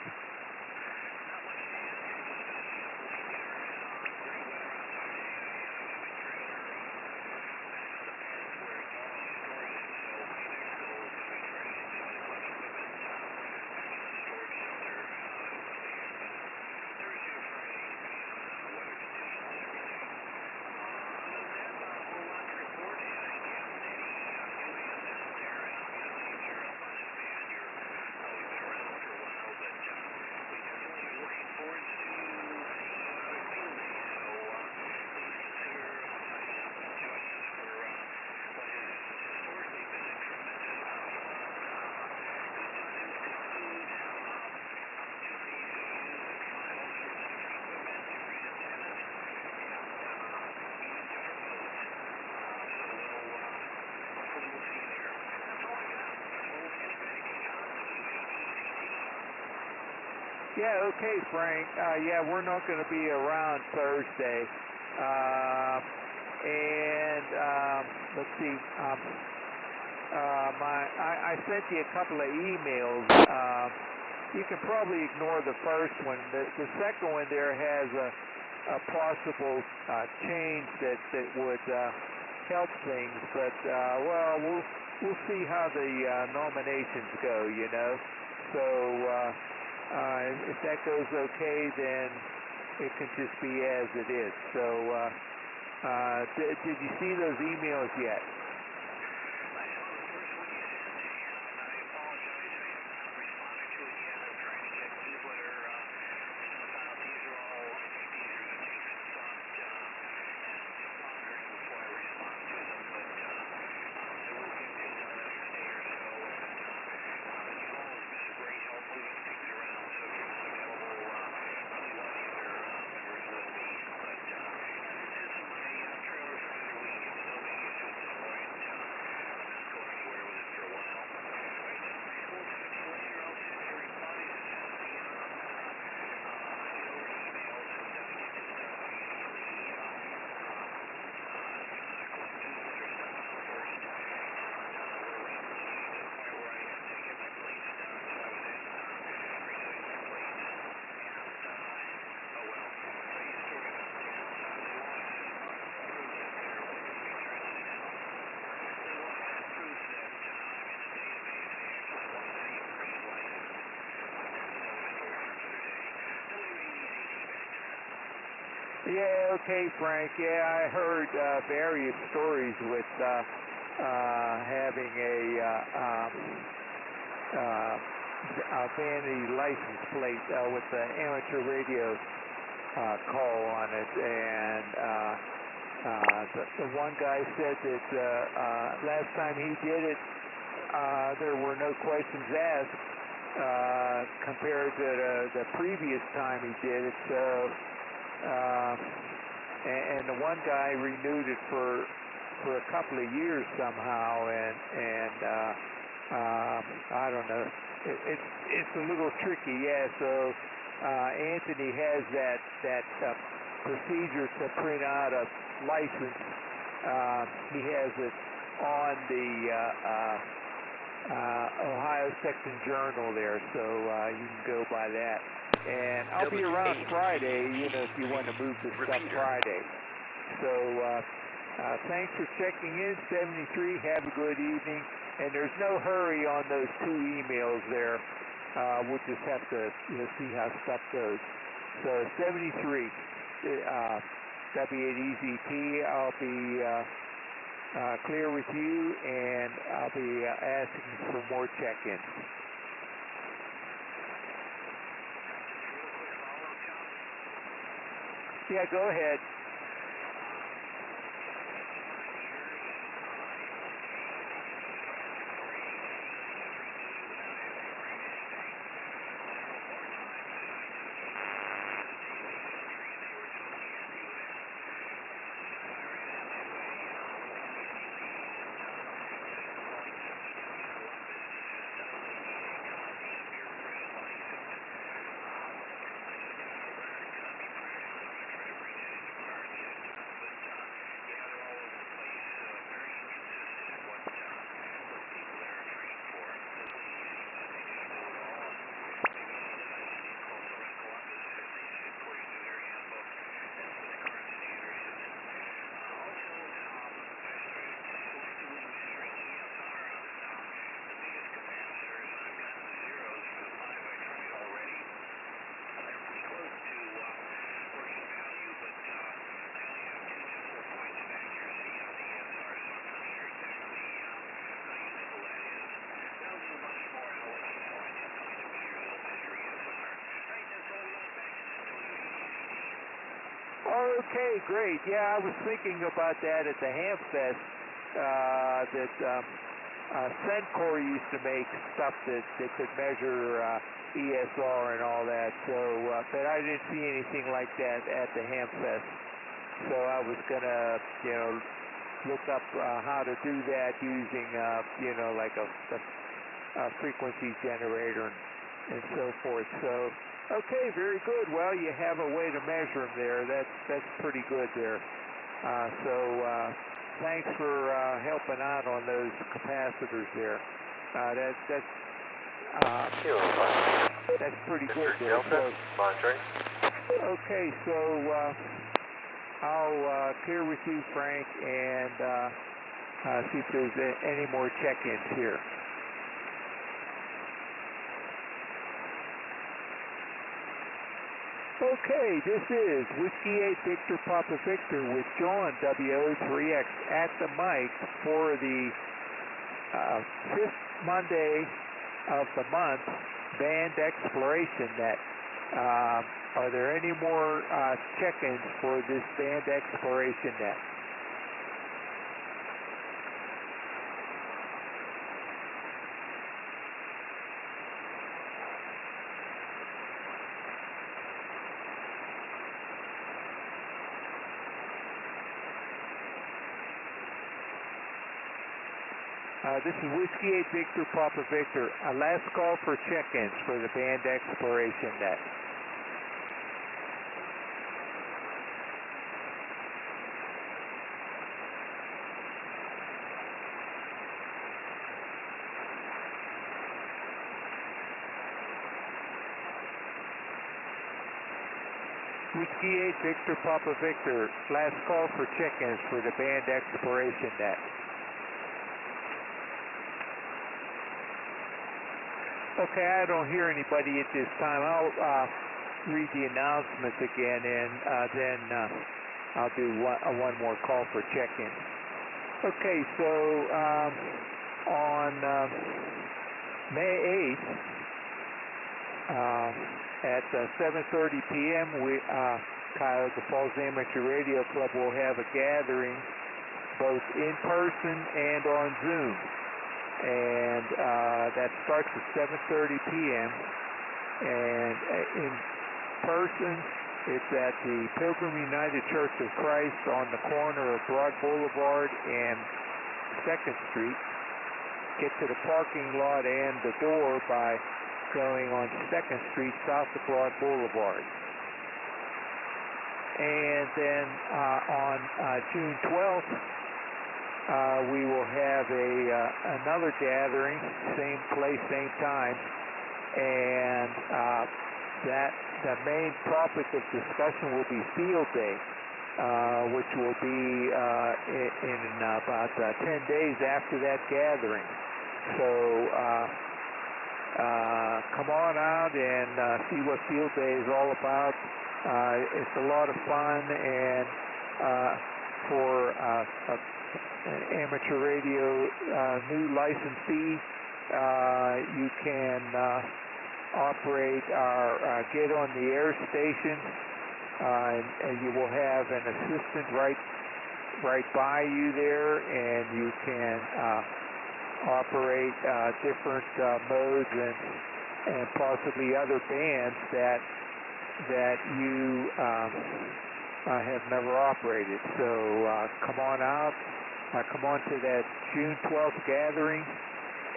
Yeah, okay, Frank. Yeah, we're not going to be around Thursday. Let's see. I sent you a couple of emails. You can probably ignore the first one. The second one there has a possible change that would help things. But well, we'll see how the nominations go. You know, so. If that goes okay, then it can just be as it is. So, did you see those emails yet? Yeah, okay, Frank. Yeah, I heard various stories with having a vanity license plate with the amateur radio call on it, and the one guy said that last time he did it, there were no questions asked compared to the previous time he did it. So. And the one guy renewed it for a couple of years somehow, and I don't know. It's a little tricky, yeah. So Anthony has that procedure to print out a license. He has it on the Ohio Section Journal there, so you can go by that. And I'll be around Friday, you know, if you want to move this stuff Friday. So thanks for checking in, 73. Have a good evening. And there's no hurry on those 2 emails there. We'll just have to see how stuff goes. So 73, W8VPV, I'll be clear with you, and I'll be asking for more check-ins. Yeah, go ahead. Oh, okay, great. Yeah, I was thinking about that at the Hamfest. Sencor used to make stuff that could measure ESR and all that. So, but I didn't see anything like that at the Hamfest. So I was gonna, look up how to do that using, like a frequency generator and so forth. So, okay, very good. Well, you have a way to measure them there. That's pretty good there. Thanks for helping out on those capacitors there. That's pretty good there. Okay, so I'll clear with you, Frank, and see if there's any more check-ins here. Okay, this is Whiskey 8 Victor Papa Victor with John W3X at the mic for the 5th Monday of the month Band Exploration Net. Are there any more check-ins for this Band Exploration Net? This is Whiskey 8 Victor Papa Victor. Last call for check-ins for the Band Exploration Net. Whiskey 8 Victor Papa Victor. Last call for check-ins for the Band Exploration Net. Okay, I don't hear anybody at this time. I'll read the announcements again, and then I'll do one more call for check-in. Okay, so on May 8th at 7:30 p.m., Cuyahoga Falls Amateur Radio Club will have a gathering both in person and on Zoom. And that starts at 7:30 p.m. And in person, it's at the Pilgrim United Church of Christ on the corner of Broad Boulevard and 2nd Street. Get to the parking lot and the door by going on 2nd Street south of Broad Boulevard. And then on June 12th, we will have another gathering, same place, same time, and the main topic of discussion will be Field Day, which will be in about 10 days after that gathering. So come on out and see what Field Day is all about. It's a lot of fun, and for an amateur radio new licensee, you can operate our get on the air station, and you will have an assistant right by you there, and you can operate different modes and possibly other bands that you have never operated. So come on out. Come on to that June 12th gathering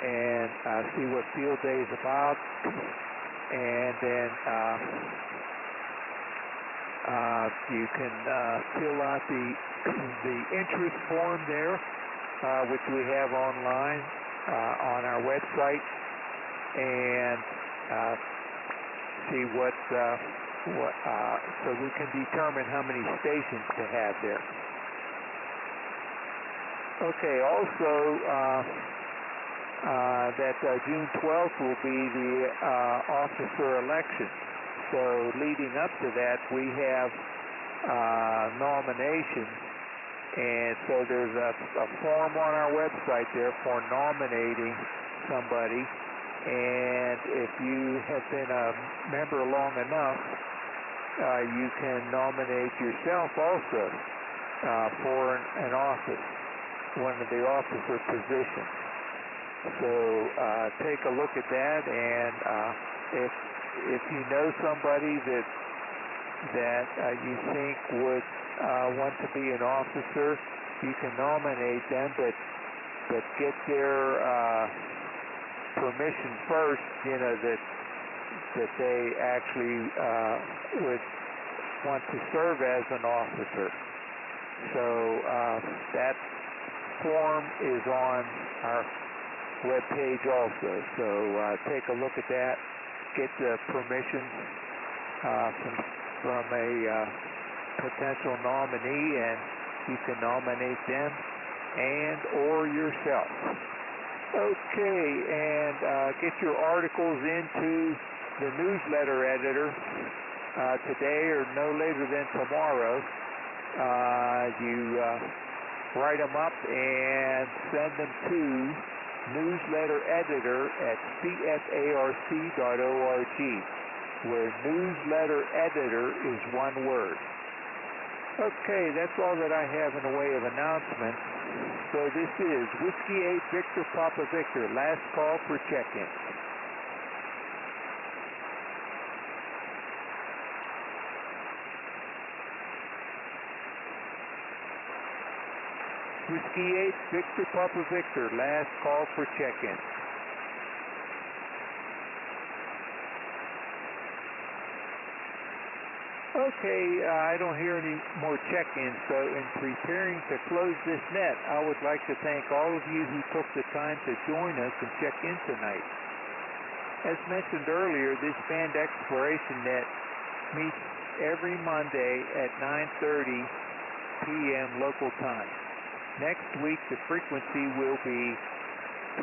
and see what Field Day is about. And then you can fill out the interest form there, which we have online on our website, and see so we can determine how many stations to have there. Okay, also that June 12th will be the officer election. So leading up to that, we have nominations, and so there's a form on our website there for nominating somebody, and if you have been a member long enough, you can nominate yourself also for an office, one of the officer positions. So take a look at that, and if you know somebody that you think would want to be an officer, you can nominate them, but get their permission first, you know, that they actually would want to serve as an officer. So that form is on our web page also. So take a look at that, get the permission from a potential nominee, and you can nominate them and or yourself. Okay, and get your articles into the newsletter editor today or no later than tomorrow. You write them up and send them to newsletter editor at cfarc.org, where newsletter editor is one word. Okay, that's all that I have in the way of announcements. So this is Whiskey 8 Victor Papa Victor, last call for check-in. Whiskey 8 Victor Papa Victor, last call for check-in. Okay, I don't hear any more check-ins, so in preparing to close this net, I would like to thank all of you who took the time to join us and check in tonight. As mentioned earlier, this band exploration net meets every Monday at 9:30 p.m. local time. Next week, the frequency will be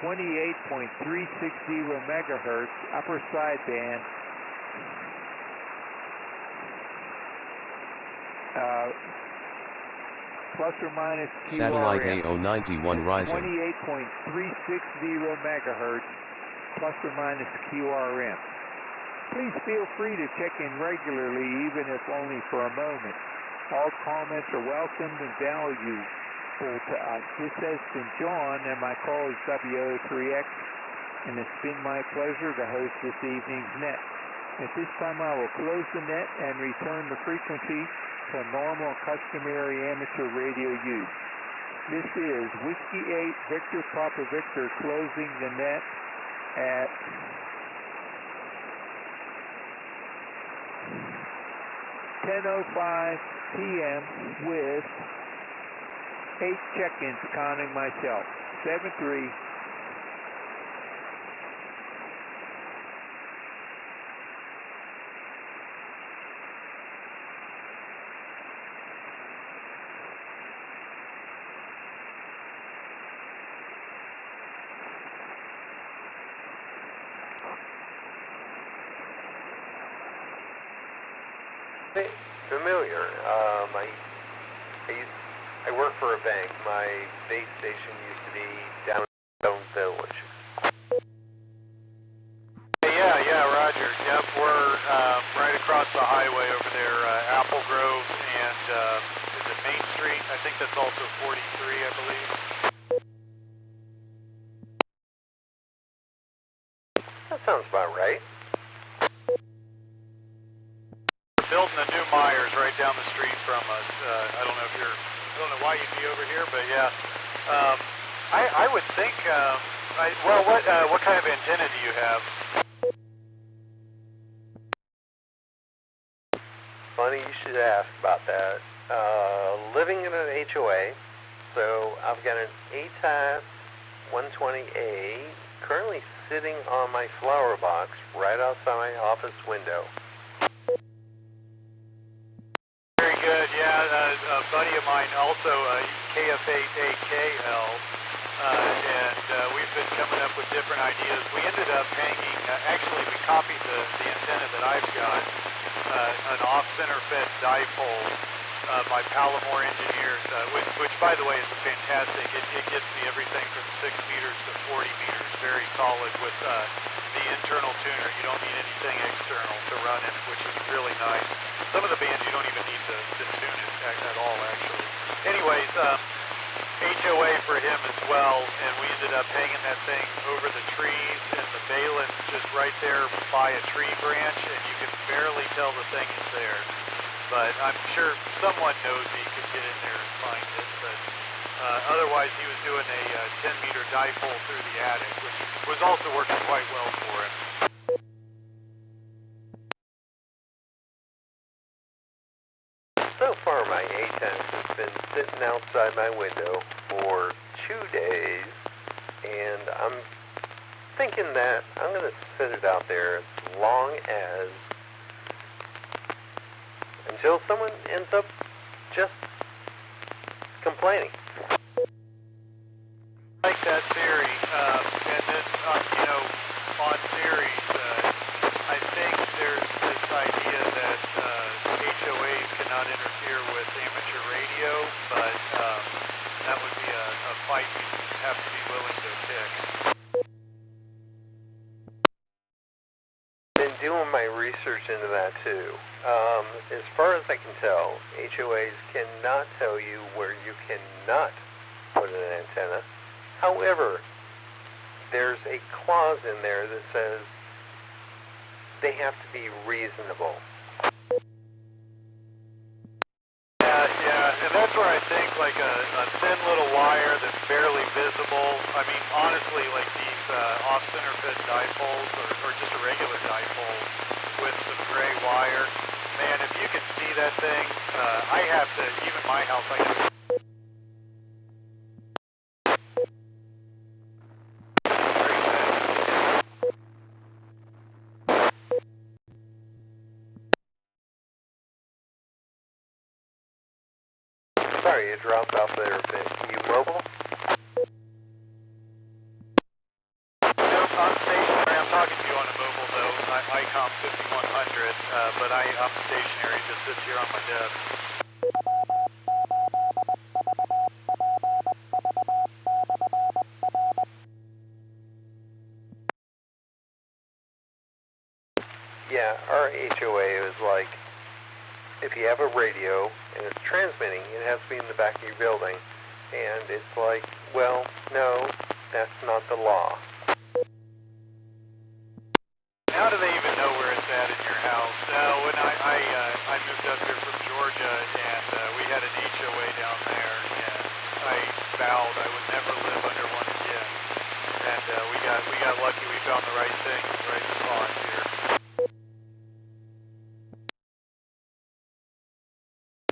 28.360 megahertz upper sideband, plus or minus QRM. Satellite AO91 rising. 28.360 megahertz, plus or minus QRM. Please feel free to check in regularly, even if only for a moment. All comments are welcomed and valued. This has been John, and my call is W8VPV, and it's been my pleasure to host this evening's net. At this time, I will close the net and return the frequency to normal customary amateur radio use. This is Whiskey 8 Victor Papa Victor closing the net at 10:05 p.m. with 8 check-ins counting myself. 7-3. Familiar. I work for a bank. My base station used to be downtown Village. Yeah, Roger. Yep, we're right across the highway over there, Apple Grove, and is it Main Street? I think that's also 43, I believe. That sounds about right. Building a new Myers right down the street from us. I don't know why you'd be over here, but yeah. I would think, what kind of antenna do you have? Funny you should ask about that. Living in an HOA, so I've got an A-type 120A currently sitting on my flower box right outside my office window. Very good, yeah. A buddy of mine also, KF8AKL, and we've been coming up with different ideas. We ended up hanging, actually we copied the antenna that I've got, an off-center fed dipole by Palomar Engineers, which by the way is fantastic. It gets me everything from 6 meters to 40 meters, very solid with the internal tuner. You don't need anything external to run it, which is really nice. Some of the bands you don't even need to tune it at all, actually. Anyways, HOA for him as well, and we ended up hanging that thing over the trees, and the balin's just right there by a tree branch, and you can barely tell the thing is there. But I'm sure someone knows he could get in there and find it, but otherwise he was doing a 10-meter dipole through the attic, which was also working quite well for him. So far, my ATEX has been sitting outside my window for 2 days, and I'm thinking that I'm going to sit it out there as long as, until someone ends up just complaining. I like that theory, and then, you know, on theories, I think there's this idea that HOAs cannot interfere with amateur radio, but that would be a fight you'd have to be willing to pick. Been doing my research into that too. As far as I can tell, HOAs cannot tell you where you cannot put an antenna. However, there's a clause in there that says they have to be reasonable. Yeah, and that's where I think like a thin little wire that's barely visible. I mean, honestly, like these off-center fed dipoles or just a regular dipole with some gray wire, man, if you can see that thing, I have to, even my house, I have to. Sorry, you dropped off there a bit. You mobile? Nope, I'm stationary. I'm talking to you on a mobile, though. ICOM 5100, but I'm stationary. Just sits here on my desk. Yeah, our HOA is like, if you have a radio and it's transmitting, it has to be in the back of your building. And it's like, well, no, that's not the law. How do they even know where it's at in your house? When I moved up here from Georgia, and we had an HOA down there, and I vowed I would never live under one again. And we got lucky. We found the right thing, the right spot here.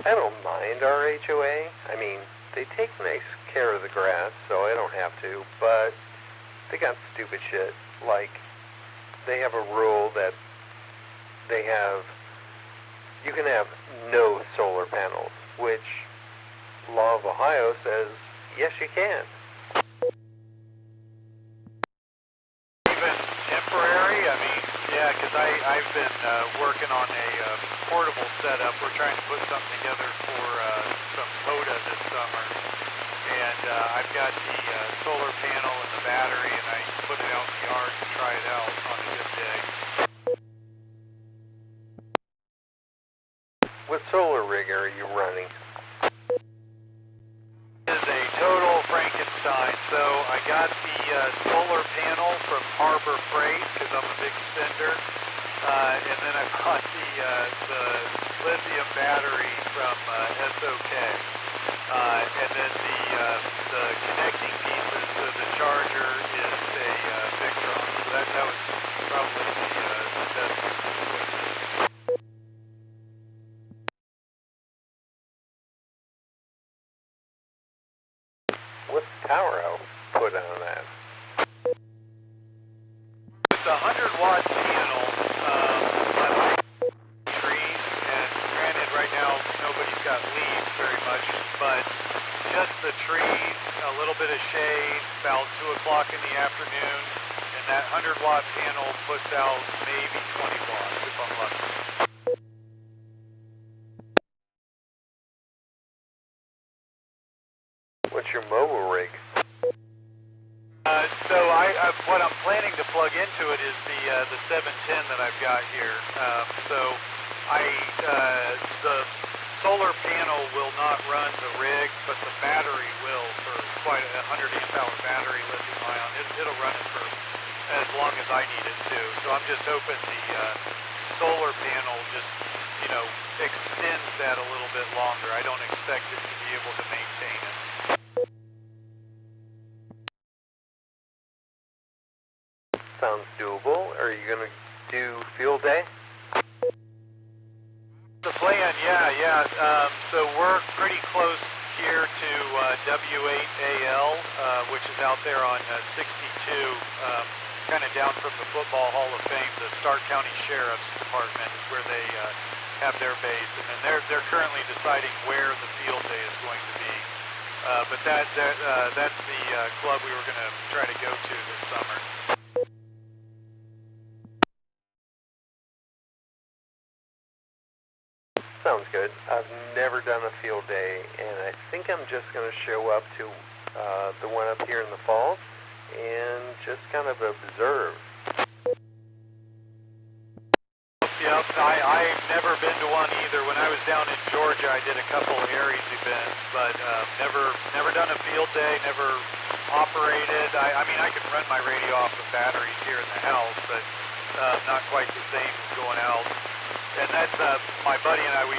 I don't mind our HOA. I mean, they take nice care of the grass, so I don't have to, but they got stupid shit. Like, they have a rule that you can have no solar panels, which law of Ohio says, yes, you can. Even temporary? I mean, yeah, because I've been working on a portable setup. We're trying to put something together for some POTA this summer. And I've got the solar panel and the battery, and I put it out in the yard to try it out on a good day. What solar rig are you running? It is a total Frankenstein. So I got the solar panel from Harbor Freight because I'm a big spender. And then I bought the lithium battery from SOK. And then the connecting pieces to the charger is a Victron. So that was probably the best choice. What's the power output on that? It's a 100-watt panel. I like trees, and granted, right now nobody's got leaves very much, but just the trees, a little bit of shade, about 2 o'clock in the afternoon, and that 100-watt panel puts out maybe 20 watts if I'm lucky. What's your mobile rig? So what I'm planning to plug into it is the the 710 that I've got here. So the solar panel will not run the rig, but the battery will for quite a 100 amp hour battery, lithium ion. It'll run it for as long as I need it to. So I'm just hoping the solar panel just, extends that a little bit longer. I don't expect it to be able to maintain it. Sounds doable. Are you going to do field day? The plan, yeah. So we're pretty close here to W8AL, which is out there on 62, kind of down from the Football Hall of Fame. The Stark County Sheriff's Department is where they have their base, and then they're currently deciding where the field day is going to be. But that's the club we were going to try to go to this summer. Sounds good. I've never done a field day, and I think I'm just going to show up to the one up here in the falls and just kind of observe. Yep, I've never been to one either. When I was down in Georgia, I did a couple Aries events, but never done a field day, never operated. I mean, I can run my radio off of batteries here in the house, but not quite the same as going out. And that's my buddy and I. We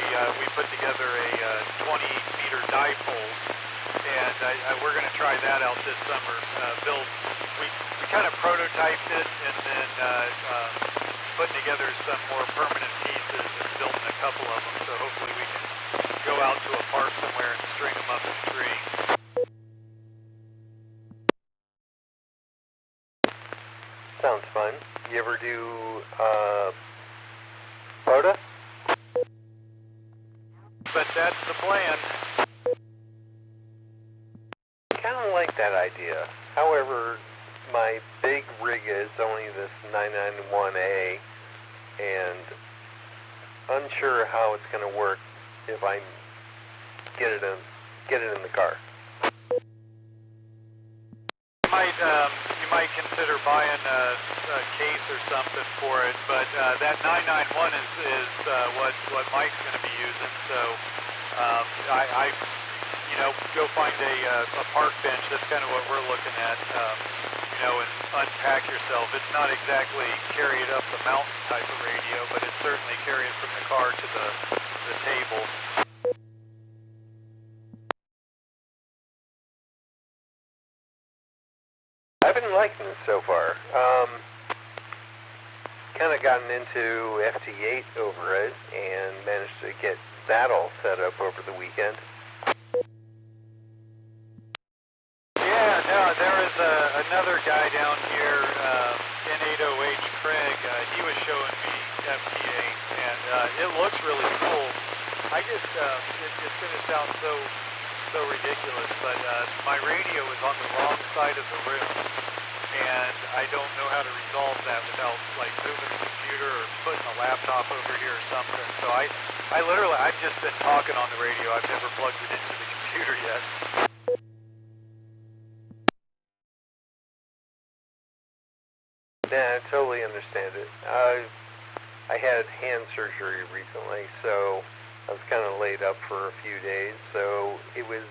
put together a 20-meter dipole, and we're going to try that out this summer. We kind of prototyped it, and then putting together some more permanent pieces and building a couple of them. So hopefully we can go out to a park somewhere and string them up in a tree. Sounds fun. You ever do POTA? But that's the plan. Kind of like that idea. However, my big rig is only this 991A, and unsure how it's going to work if I get it in the car. You might consider buying a case or something for it, but that 991 is what Mike's going to be using. So I go find a park bench. That's kind of what we're looking at. And unpack yourself. It's not exactly carry it up the mountain type of radio, but it's certainly carry it from the car to the table. I've been liking it so far. Kind of gotten into FT8 over it and managed to get that all set up over the weekend. Yeah, no, there is another guy down here, N8OH Craig. He was showing me FT8, and it looks really cool. I just, it's going to sound so ridiculous, but my radio is on the wrong side of the room, and I don't know how to resolve that without like moving the computer or putting a laptop over here or something. So I've just been talking on the radio. I've never plugged it into the computer yet. Yeah, I totally understand it. I had hand surgery recently, so I was kind of laid up for a few days, so it was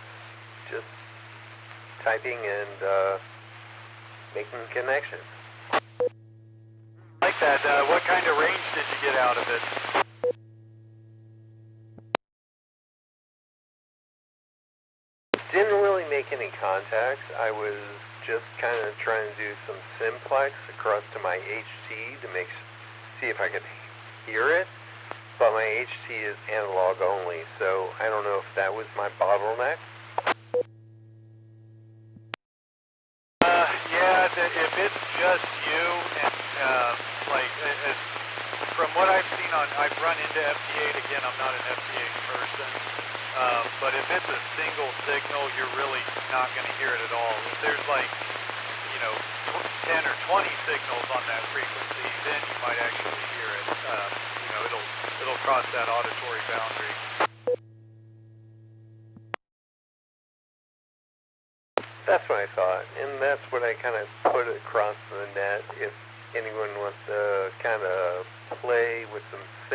just typing and making connections. Like that. What kind of range did you get out of it? Didn't really make any contacts. I was just kind of trying to do some simplex across to my HT to see if I could hear it. But my HT is analog only, so I don't know if that was my bottleneck. Yeah, if it's just you, and from what I've seen I've run into FT8 again. I'm not an FT8 person, but if it's a single signal, you're really not going to hear it at all. If there's 10 or 20 signals on that frequency, then you might actually hear it. It'll cross that auditory boundary. That's what I thought, and that's what I kind of put across the net. If anyone wants to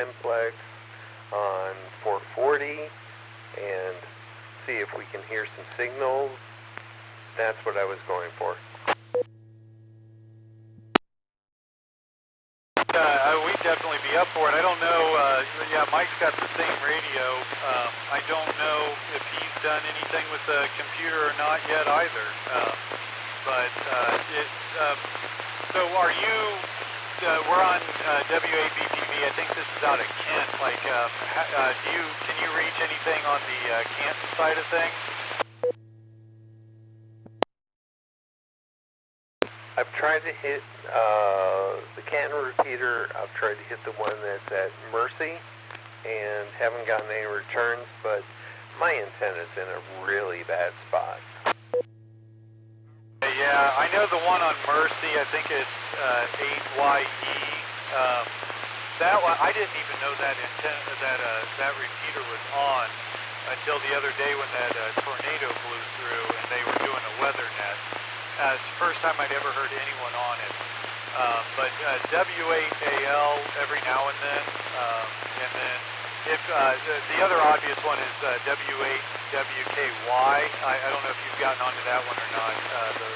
Amplex on 440 and see if we can hear some signals. That's what I was going for. We'd definitely be up for it. I don't know, yeah, Mike's got the same radio. I don't know if he's done anything with the computer or not yet either. So are you, we're on W8VPV, I think this is out of Kent. Like, can you reach anything on the Canton side of things? I've tried to hit the Canton repeater. I've tried to hit the one that's at Mercy and haven't gotten any returns, but my antenna's in a really bad spot. Yeah, I know the one on Mercy, I think it's 8YE. That one, I didn't even know that that repeater was on until the other day when that tornado blew through and they were doing a weather net. It's the first time I'd ever heard anyone on it. But W8AL every now and then then if the other obvious one is W8WKY. I don't know if you've gotten onto that one or not. The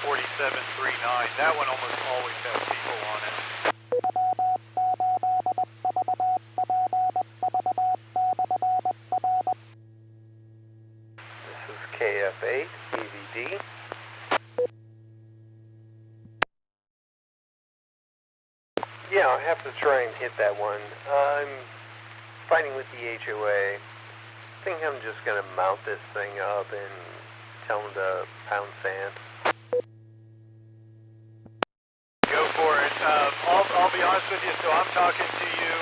14739. That one almost always has people on it. This is KF8 EVD. Yeah, I'll have to try and hit that one. I'm fighting with the HOA. I think I'm just going to mount this thing up and tell them to pound sand. Go for it. I'll be honest with you, so I'm talking to you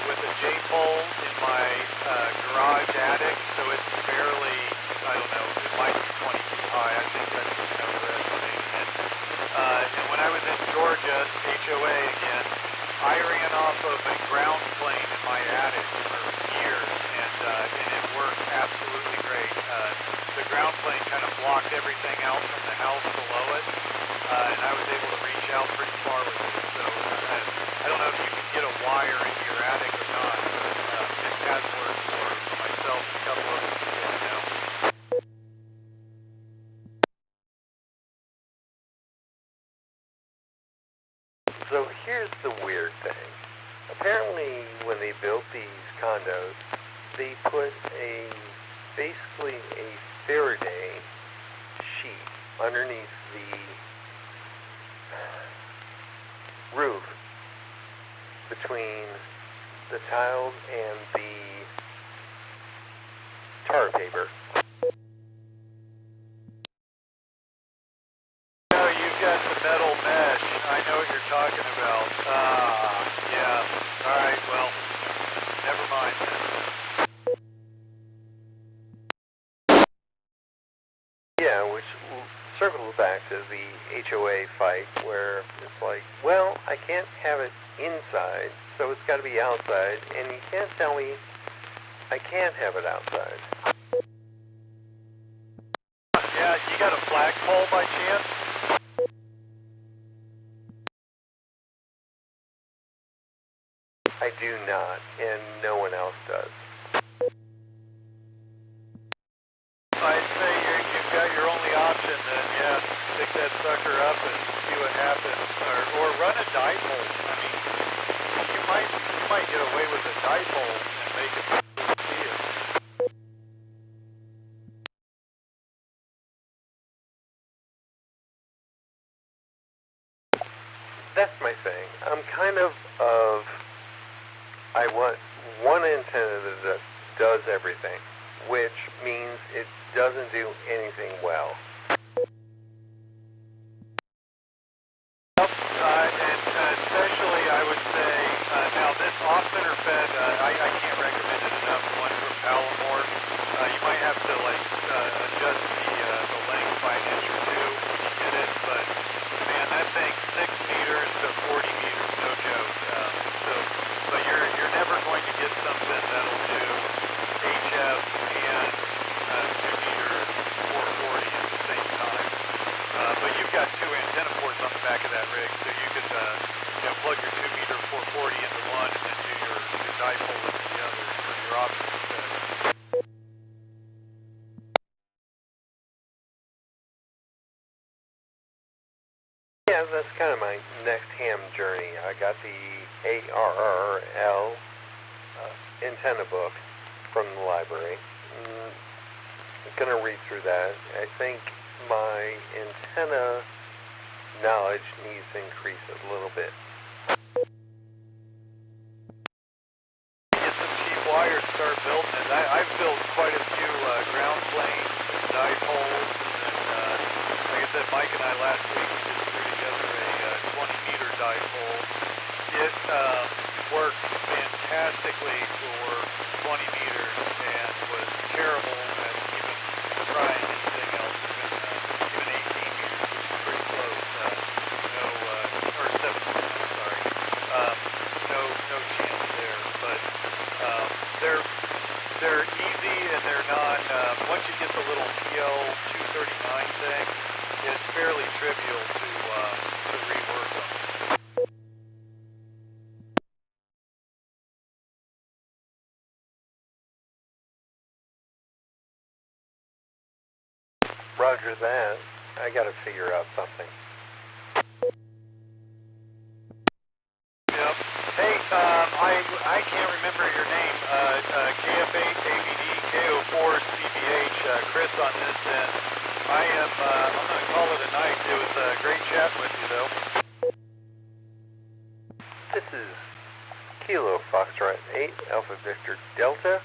with a J-pole in my garage attic, so it's barely, I don't know, it might be 20 feet high. I think that's overestimating it. And when I was in Georgia, HOA again, I ran off of a ground plane in my attic for years, and it worked absolutely great. The ground plane kind of blocked everything out from the house below it, and I was able to reach out pretty far with it. So I don't know if you can get a wire into your attic or not, but it has worked for myself and a couple other people I know. So here's the weird thing. Apparently, when they built these condos, they put basically a Faraday sheet underneath the roof between the tiles and the tar paper. Oh, you've got the metal mesh. I know what you're talking about. Yeah. All right, well, never mind then. Yeah, which circles back to the HOA fight where it's like, well, I can't have it inside, so it's got to be outside, and you can't tell me I can't have it outside. Yeah, you got a flagpole by chance? I do not, and no one else does. I'd say you've got your only option then, yeah. Pick that sucker up and see what happens. Or run a dipole. I mean, you might get away with a dipole and make it see it. That's my thing. I'm kind of I want one antenna that does everything, which means it doesn't do anything well. And especially, I would say, now this off-center fed, I can't recommend it enough. The one from Palomore, you might have to adjust the length by an inch or two when you get it, but man, that thing 6 meters to 40 meters, no joke. But you're never going to get something that'll do HF and 2 meter 440 at the antenna book from the library. I'm going to read through that. I think my antenna knowledge needs to increase a little bit. Get some cheap wires, start building it. I've built quite a few ground planes and dipoles, and then, like I said, Mike and I last week just threw together a 20-meter dipole. It worked fantastically for 20 meters and was terrible at even trying anything else, even 18 meters, which is pretty close. Or 17, I'm sorry. No chance there. But they're easy and they're not. Once you get the little PL239 thing, it's fairly trivial to rework them. Roger that. I got to figure out something. Yep. Hey, I can't remember your name. KF8ABD KO4CBH. Chris on this end. I'm going to call it a night. It was great chatting with you, though. This is Kilo Foxtrot 8 Alpha Victor Delta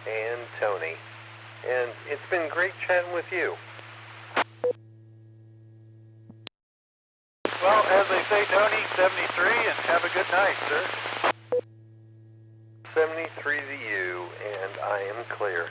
and Tony. And it's been great chatting with you. Well, as they say, Tony, 73, and have a good night, sir. 73 to you, and I am clear.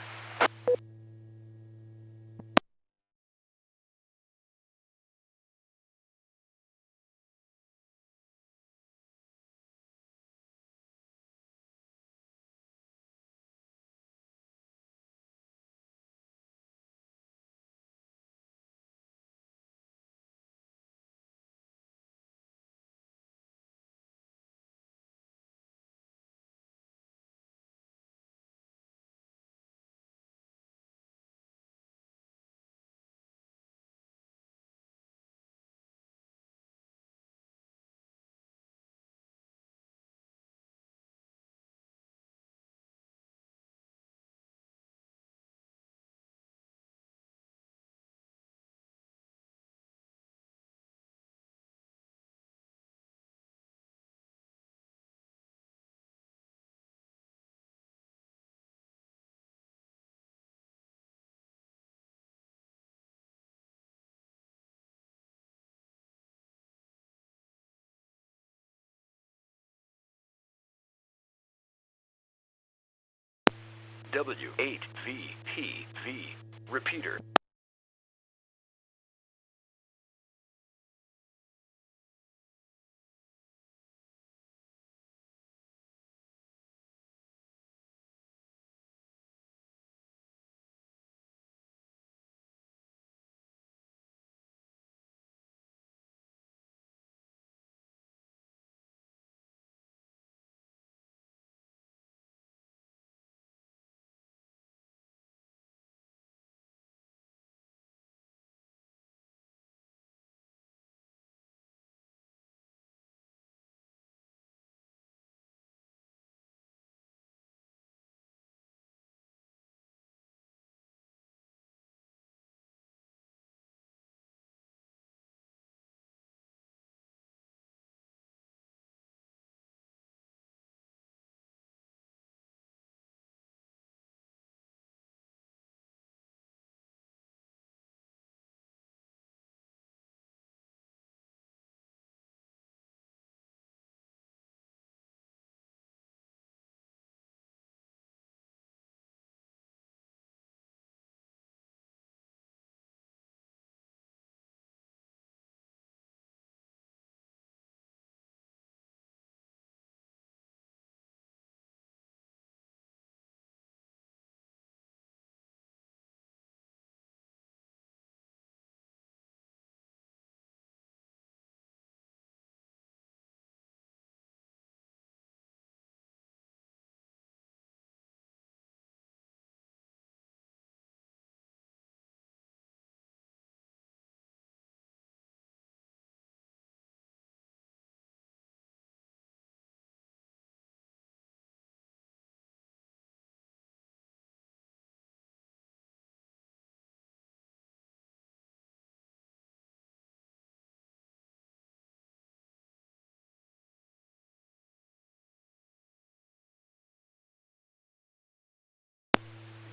W8VPV. Repeater.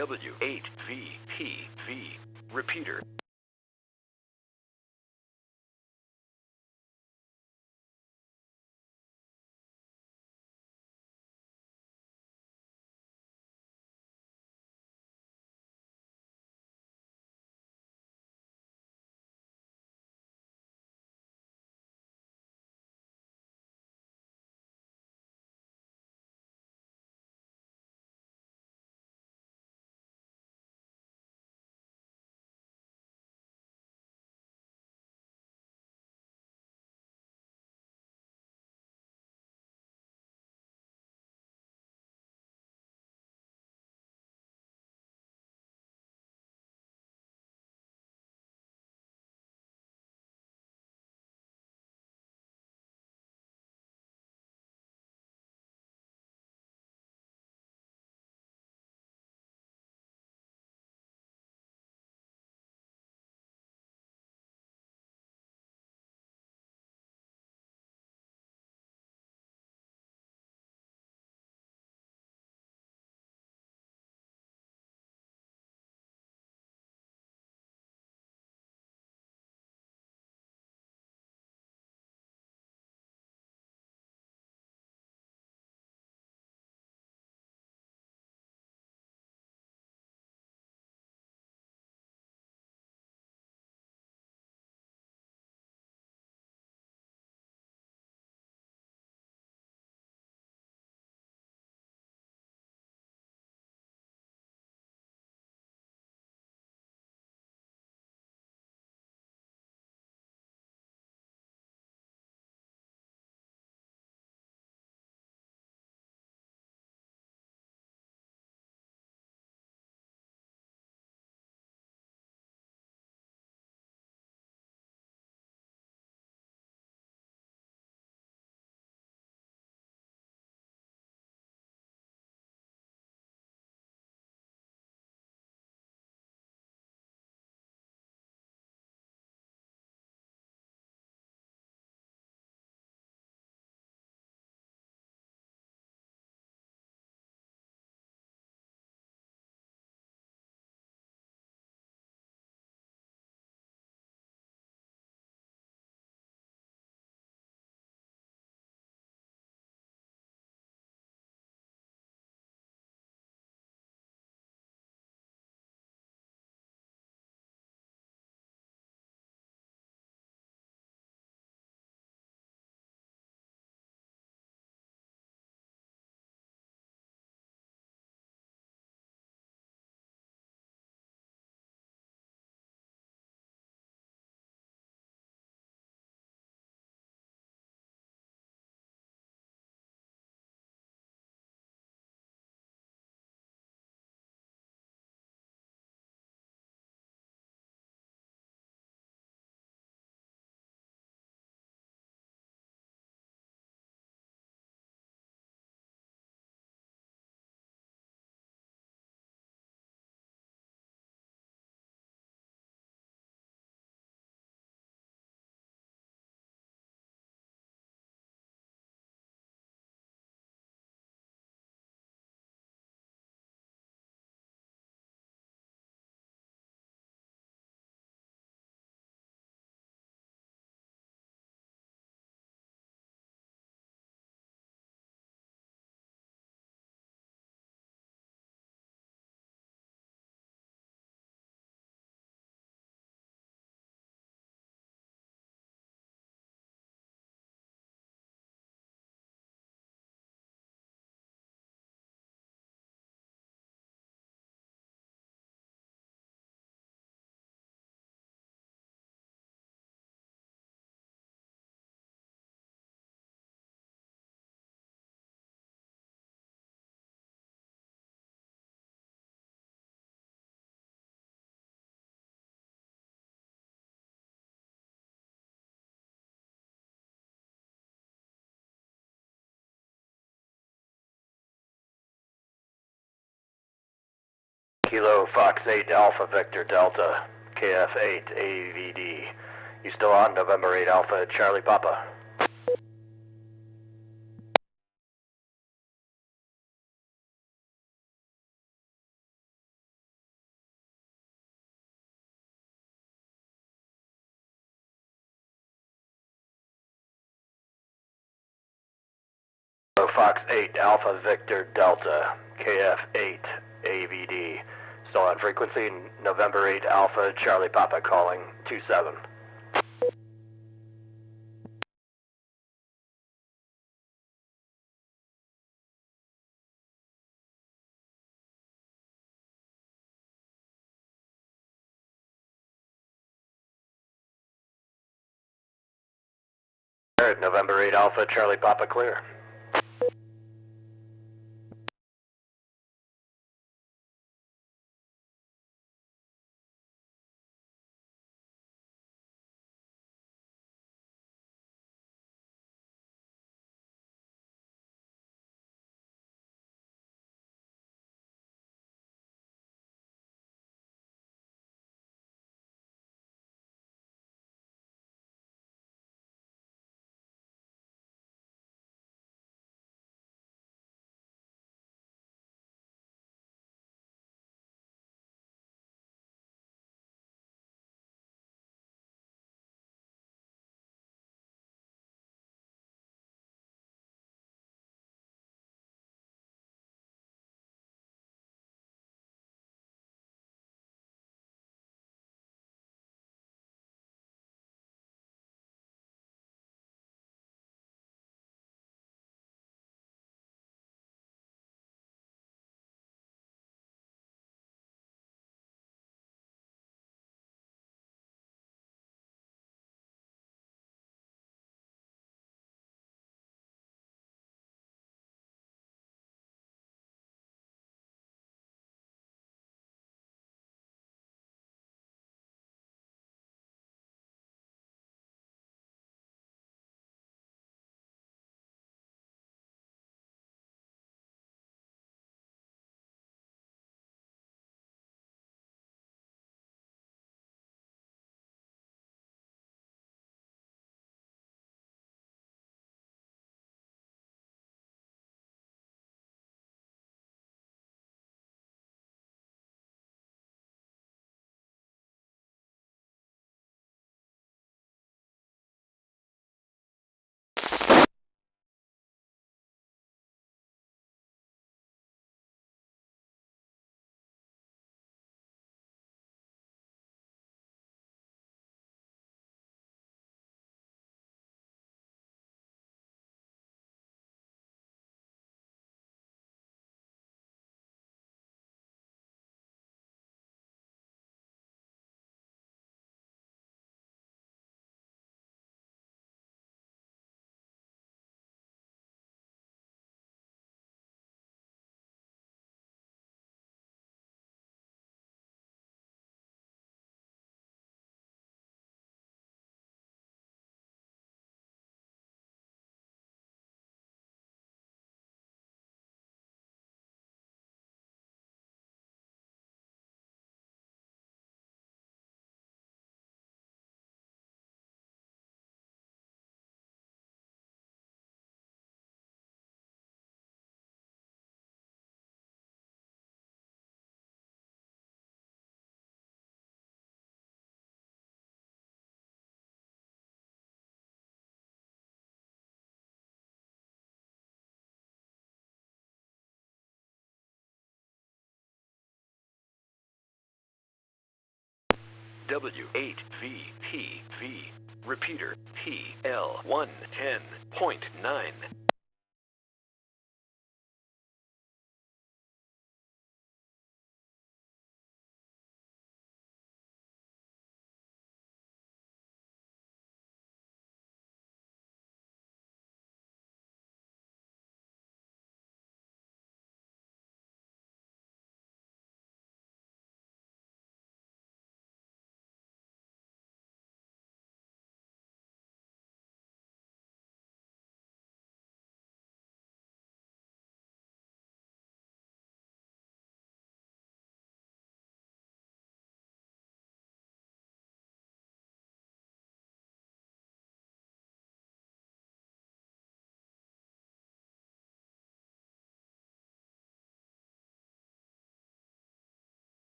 W8VPV. Repeater. Kilo Fox 8 Alpha Vector Delta, KF8 AVD. You still on? November 8 Alpha Charlie Papa. Fox 8 Alpha Victor Delta KF8 AVD. Still on frequency. November 8 Alpha Charlie Papa calling 27. November 8 Alpha Charlie Papa clear. W8VPV. Repeater PL110.9.